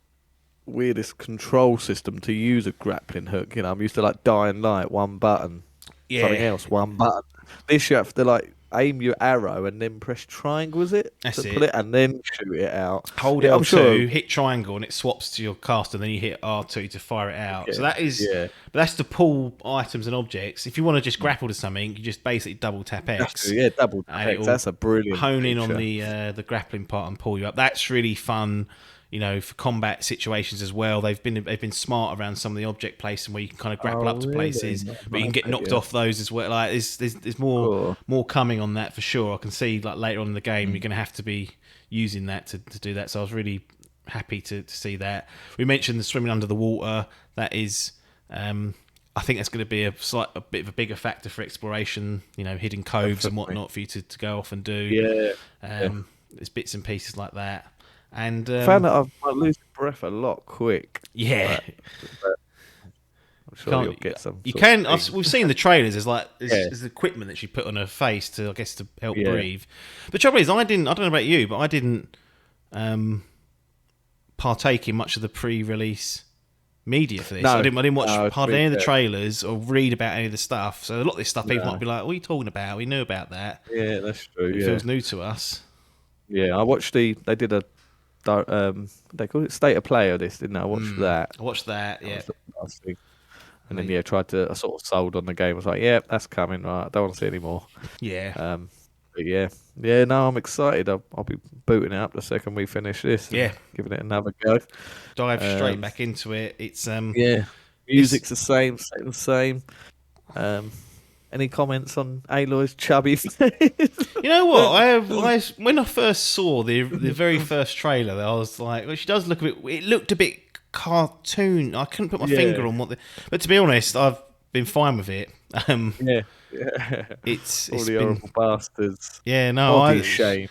weirdest control system to use a grappling hook. You know, I'm used to like Dying Light, one button, something else, one button. This you have to like aim your arrow and then press triangle, is it? That's Pull it and then shoot it out. Hold L2, hit triangle, and it swaps to your caster, and then you hit R2 to fire it out. So that is, but that's to pull items and objects. If you want to just grapple to something, you just basically double tap X. Double tap X. That's a brilliant hone in feature. On the grappling part and pull you up. That's really fun. You know, for combat situations as well, they've been smart around some of the object placing where you can kind of grapple up to places, but you can get knocked off those as well. Like there's more coming on that for sure. I can see like later on in the game you're going to have to be using that to do that. So I was really happy to see that. We mentioned the swimming under the water. That is, I think that's going to be a bit of a bigger factor for exploration. You know, hidden coves and whatnot for you to go off and do. There's bits and pieces like that. And I found that I lose breath a lot quick. Yeah, but I'm sure you'll get some. You can. We've seen the trailers. There's equipment that she put on her face to help breathe. The trouble is, I don't know about you, but I didn't partake in much of the pre-release media for this. I didn't watch hardly any of the trailers or read about any of the stuff. So a lot of this stuff, people might be like, "What are you talking about? We knew about that." Yeah, that's true. It feels new to us. Yeah, I watched they did a. They call it state of play of this, didn't I? I watched that. I watched that, yeah. And then I sort of sold on the game. I was like, yeah, that's coming. Right, I don't want to see any more. Yeah. But yeah. No, I'm excited. I'll be booting it up the second we finish this. Yeah. Giving it another go. Dive straight back into it. It's music's the same. Any comments on Aloy's chubby face? You know what? When I first saw the very first trailer, I was like, well, she does look a bit. It looked a bit cartoon. I couldn't put my finger on but to be honest, I've been fine with it. It's all the been horrible bastards. Yeah, no, body shaming.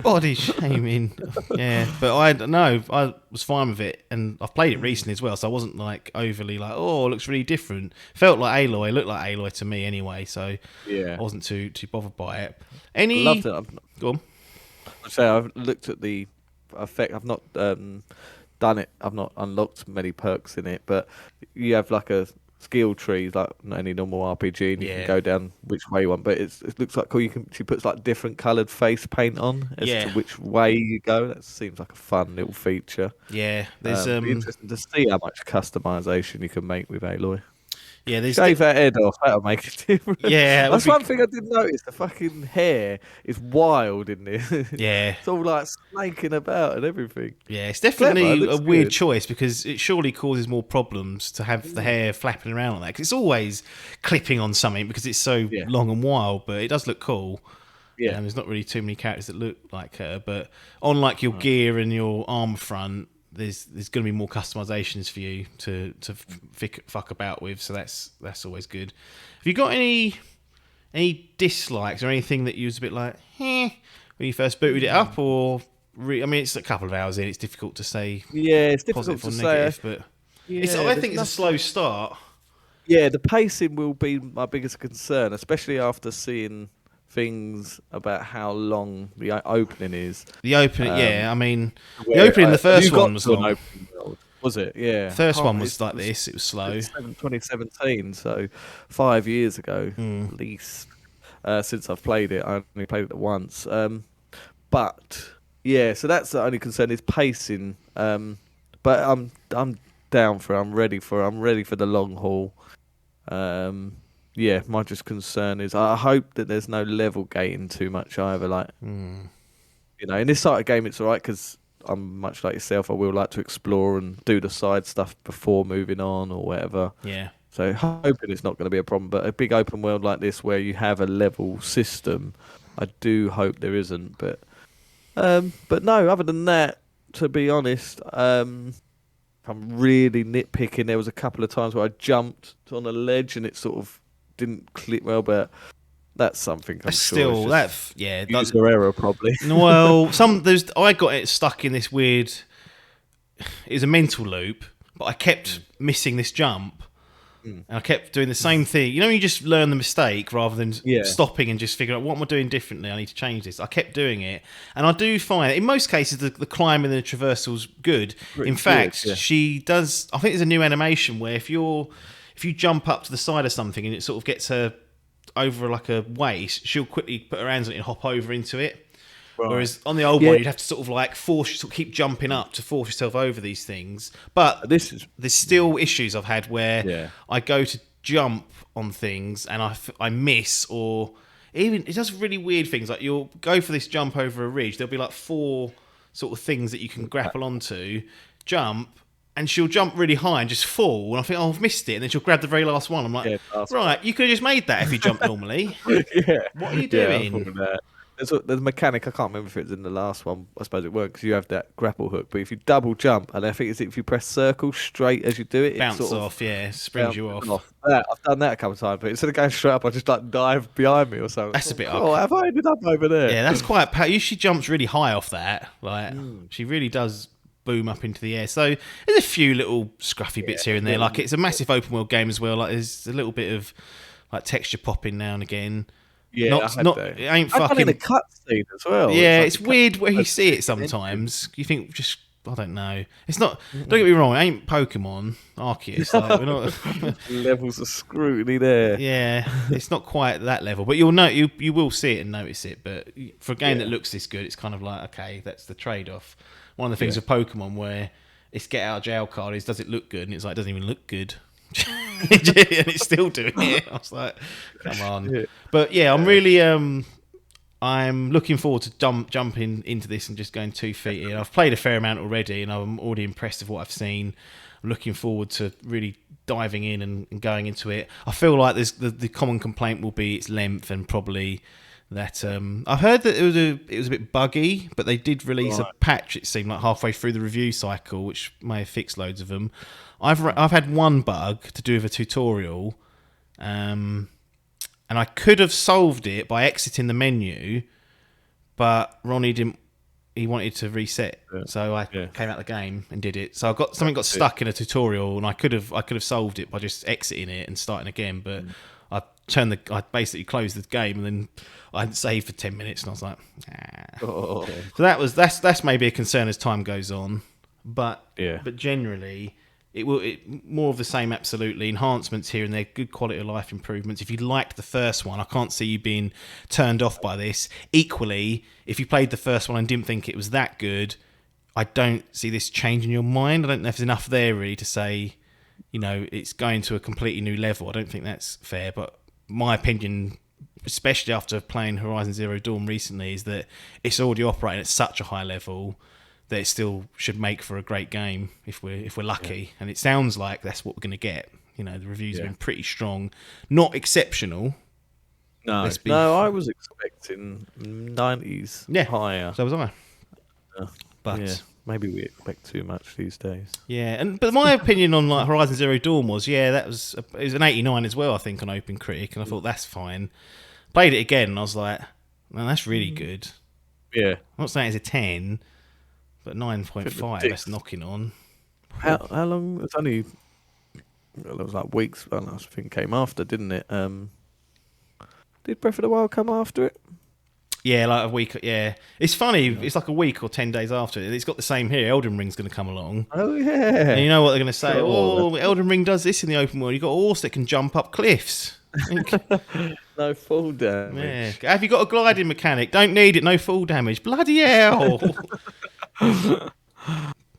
Body shaming. Yeah, but I was fine with it, and I've played it recently as well, so I wasn't like overly like, oh, it looks really different. Felt like Aloy, looked like Aloy to me anyway, so I wasn't too bothered by it. I loved it. Go on. I've looked at the effect. I've not done it. I've not unlocked many perks in it, but you have like a skill tree like any normal RPG, and you can go down which way you want. But it looks like cool. She puts like different coloured face paint on as to which way you go. That seems like a fun little feature. Yeah, there's be interesting to see how much customization you can make with Aloy. Yeah, Shave that head off. That'll make a difference. Yeah, That's one thing I didn't notice. The fucking hair is wild in this. Yeah. It's all like snaking about and everything. Yeah, it's Clever, definitely a looks weird good. choice because it surely causes more problems to have the hair flapping around like that. Because it's always clipping on something because it's so long and wild, but it does look cool. Yeah. There's not really too many characters that look like her, but on like your gear and your armor front, there's going to be more customizations for you to fuck about with. So that's always good. Have you got any dislikes or anything that you was a bit like, when you first booted it up, or I mean, it's a couple of hours in. It's difficult to say. Yeah, it's difficult positive to or say. negative, but I think it's a slow start. Yeah, the pacing will be my biggest concern, especially after seeing things about how long the opening is. The opening, I mean, the opening, the first one was long. Was it? Yeah. First one was like this. It was slow. 2017, so 5 years ago at least. Since I've played it, I only played it once. But yeah, so that's the only concern is pacing. But I'm down for it. I'm ready for the long haul. Yeah, my just concern is I hope that there's no level gating too much either. Like, you know, in this sort of game, it's alright because I'm much like yourself. I will like to explore and do the side stuff before moving on or whatever. Yeah. So hoping it's not going to be a problem. But a big open world like this where you have a level system, I do hope there isn't. But no, other than that, to be honest, I'm really nitpicking. There was a couple of times where I jumped on a ledge and it sort of didn't click well, but that's something I'm still sure user error probably. Well, I got it stuck in this weird. It was a mental loop, but I kept missing this jump, and I kept doing the same thing. You know, you just learn the mistake rather than stopping and just figure out what am I doing differently. I need to change this. I kept doing it, and I do find in most cases the climbing and the traversal's good. In fact, she does. I think there's a new animation where if you jump up to the side of something and it sort of gets her over like a waist, she'll quickly put her hands on it and hop over into it. Right. Whereas on the old one, you'd have to sort of like keep jumping up to force yourself over these things. But there's still issues I've had where I go to jump on things and I miss, or even it does really weird things. Like you'll go for this jump over a ridge, there'll be like 4 sort of things that you can grapple onto, jump, and she'll jump really high and just fall. And I think, I've missed it. And then she'll grab the very last one. I'm like, right, you could have just made that if you jumped normally. What are you doing? There's a mechanic, I can't remember if it was in the last one. I suppose it weren't because you have that grapple hook. But if you double jump, and I think it's if you press circle straight as you do it, bounce sort of off, springs you off. I've done that a couple of times, but instead of going straight up, I just like dive behind me or something. That's a bit have I ended up over there? Yeah, that's quite she jumps really high off that. Like she really does boom up into the air. So there's a few little scruffy bits here and there. Like it's a massive open world game as well. Like there's a little bit of like texture popping now and again. Yeah, it ain't fucking. I've done in a cutscene as well. Yeah, it's weird where you see it sometimes. You think just I don't know. It's not. Don't get me wrong. It ain't Pokemon Arceus. Like, we're not levels of scrutiny there. Yeah, it's not quite that level, but you'll know. You will see it and notice it. But for a game that looks this good, it's kind of like okay, that's the trade-off. One of the things with Pokemon where it's get out of jail card is does it look good, and it's like it doesn't even look good. And it's still doing it. I was like, come on. But yeah, I'm really I'm looking forward to jumping into this and just going 2 feet in. I've played a fair amount already and I'm already impressed with what I've seen. I'm looking forward to really diving in and going into it. I feel like there's the common complaint will be its length and probably that I've heard that it was a bit buggy, but they did release a patch, it seemed like halfway through the review cycle, which may have fixed loads of them. I've had one bug to do with a tutorial, and I could have solved it by exiting the menu, but Ronnie didn't. He wanted to reset, so I came out the game and did it. So something got stuck in a tutorial, and I could have solved it by just exiting it and starting again, but I basically closed the game and then I hadn't saved for 10 minutes, and I was like, So that's maybe a concern as time goes on, but generally. It more of the same, absolutely. Enhancements here and there, good quality of life improvements. If you liked the first one, I can't see you being turned off by this. Equally, if you played the first one and didn't think it was that good, I don't see this changing your mind. I don't know if there's enough there really to say it's going to a completely new level. I don't think that's fair, but my opinion, especially after playing Horizon Zero Dawn recently, is that it's already operating at such a high level that it still should make for a great game if we're lucky. And it sounds like that's what we're going to get. The reviews have been pretty strong, not exceptional. No, I was expecting 90s higher. So was I. But maybe we expect too much these days. Yeah, but my opinion on like Horizon Zero Dawn was, it was an 89 as well, I think, on OpenCritic, and I thought that's fine. Played it again, and I was like, man, that's really good. Yeah, I'm not saying it's a 10, but 9.5. That's knocking on. How long? It's only. Well, it was like weeks. I think it came after, didn't it? Did Breath of the Wild come after it? Yeah, like a week. Yeah, it's funny. It's like a week or 10 days after it. It's got the same here. Elden Ring's going to come along. Oh yeah. And you know what they're going to say? Elden Ring does this in the open world. You got a horse that can jump up cliffs. No fall damage. Yeah. Have you got a gliding mechanic? Don't need it. No fall damage. Bloody hell. But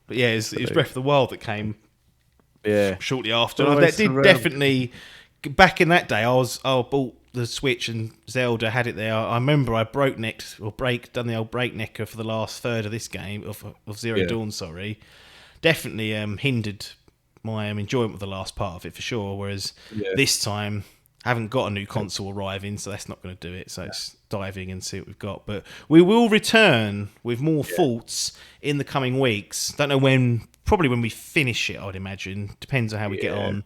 yeah, it was Breath of the Wild that came. Yeah. Shortly after. That did definitely. Back in that day, I bought the Switch and Zelda, had it there. I remember I done the old breaknecker for the last third of this game of Zero Dawn. Sorry, definitely hindered my enjoyment of the last part of it for sure. Whereas this time, I haven't got a new console arriving, so that's not going to do it. So it's diving and see what we've got. But we will return with more thoughts in the coming weeks. Don't know when. Probably when we finish it, I'd imagine. Depends on how we get on.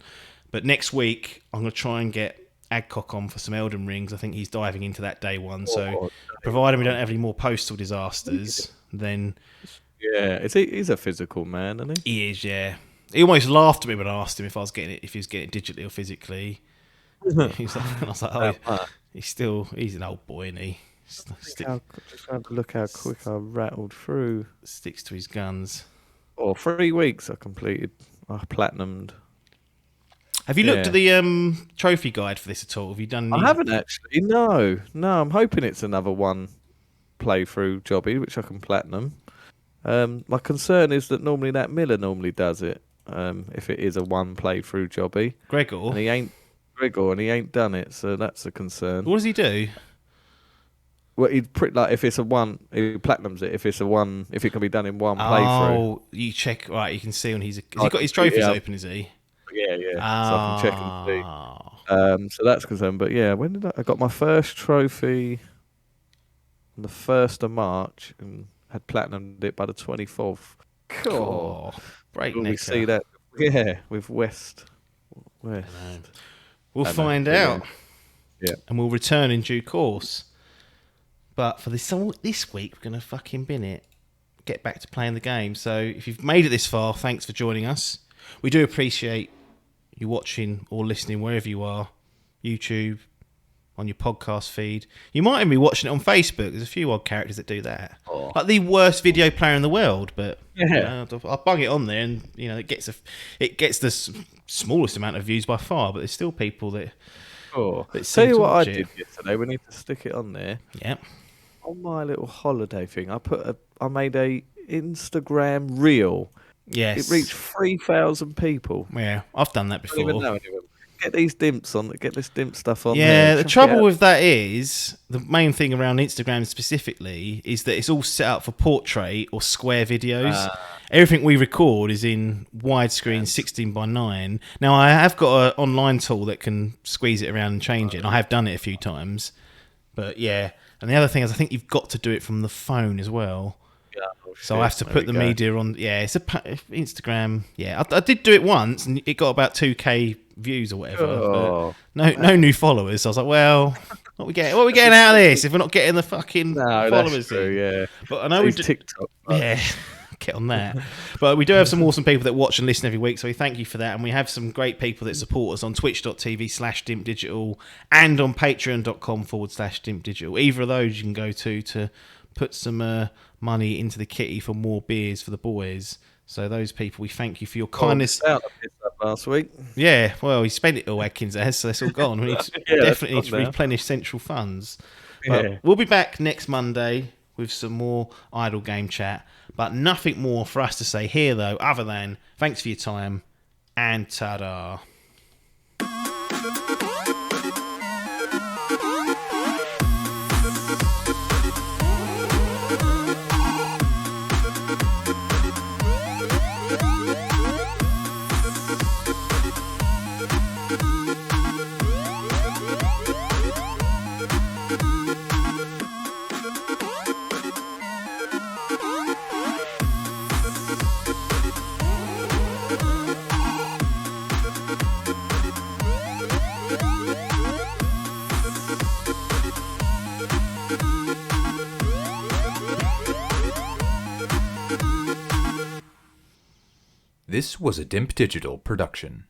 But next week, I'm going to try and get Adcock on for some Elden Rings. I think he's diving into that day one. So, provided we don't have any more postal disasters, then... Yeah, he's a physical man, isn't he? He is, yeah. He almost laughed at me when I asked him if he was getting it digitally or physically. I was like, he's an old boy, isn't he? Just have to look how quick I rattled through. Sticks to his guns. 3 weeks I completed. I platinumed. Have you looked at the trophy guide for this at all? Have you done? I haven't actually. No. I'm hoping it's another one playthrough jobby, which I can platinum. My concern is that normally that Miller does it. If it is a one playthrough jobby, Gregor, and he ain't done it, so that's a concern. What does he do? Well, he'd if it's a one, he platinums it. If it's a one, if it can be done in one playthrough. Oh, you check right. You can see when has he got his trophies open? Is he? Yeah. So I can check and see. So that's concerned. But yeah, when did I got my first trophy on the 1st of March and had platinumed it by the 24th. Cool. Breaknecker. Will we see that? Yeah, with West. We'll find out. Yeah. And we'll return in due course. But for this week, we're going to fucking bin it. Get back to playing the game. So if you've made it this far, thanks for joining us. We do appreciate you watching or listening wherever you are. YouTube, on your podcast feed. You might even be watching it on Facebook. There's a few odd characters that do that. Like the worst video player in the world. But I'll bung it on there and it gets the smallest amount of views by far. But there's still people that... Tell you what I did yesterday. We need to stick it on there. Yeah. On my little holiday thing, I made a Instagram reel. Yes. It reached 3,000 people. Yeah, I've done that before. I don't even know anyone. Get these dimps on. Get this dimp stuff on. Yeah, the trouble with that is the main thing around Instagram specifically is that it's all set up for portrait or square videos. Everything we record is in widescreen 16:9. Now I have got an online tool that can squeeze it around and change it. And I have done it a few times, but yeah. And the other thing is, I think you've got to do it from the phone as well. So I have to put the media on. Yeah, it's Instagram. Yeah, I did do it once, and it got about 2K views or whatever. But no new followers. So I was like, well, what are we getting out of this if we're not getting the fucking followers? That's true, yeah. But I know we do TikTok. Yeah, get on that. But we do have some awesome people that watch and listen every week, so we thank you for that. And we have some great people that support us on twitch.tv/Dimp Digital and on patreon.com/Dimp Digital. Either of those you can go to put some money into the kitty for more beers for the boys. So those people, we thank you for your kindness. Last week. Yeah, well, he spent it all, Adkins has, so that's all gone. We definitely need to replenish central funds. But we'll be back next Monday with some more idle game chat. But nothing more for us to say here, though, other than thanks for your time And ta-da! This was a Dimp Digital production.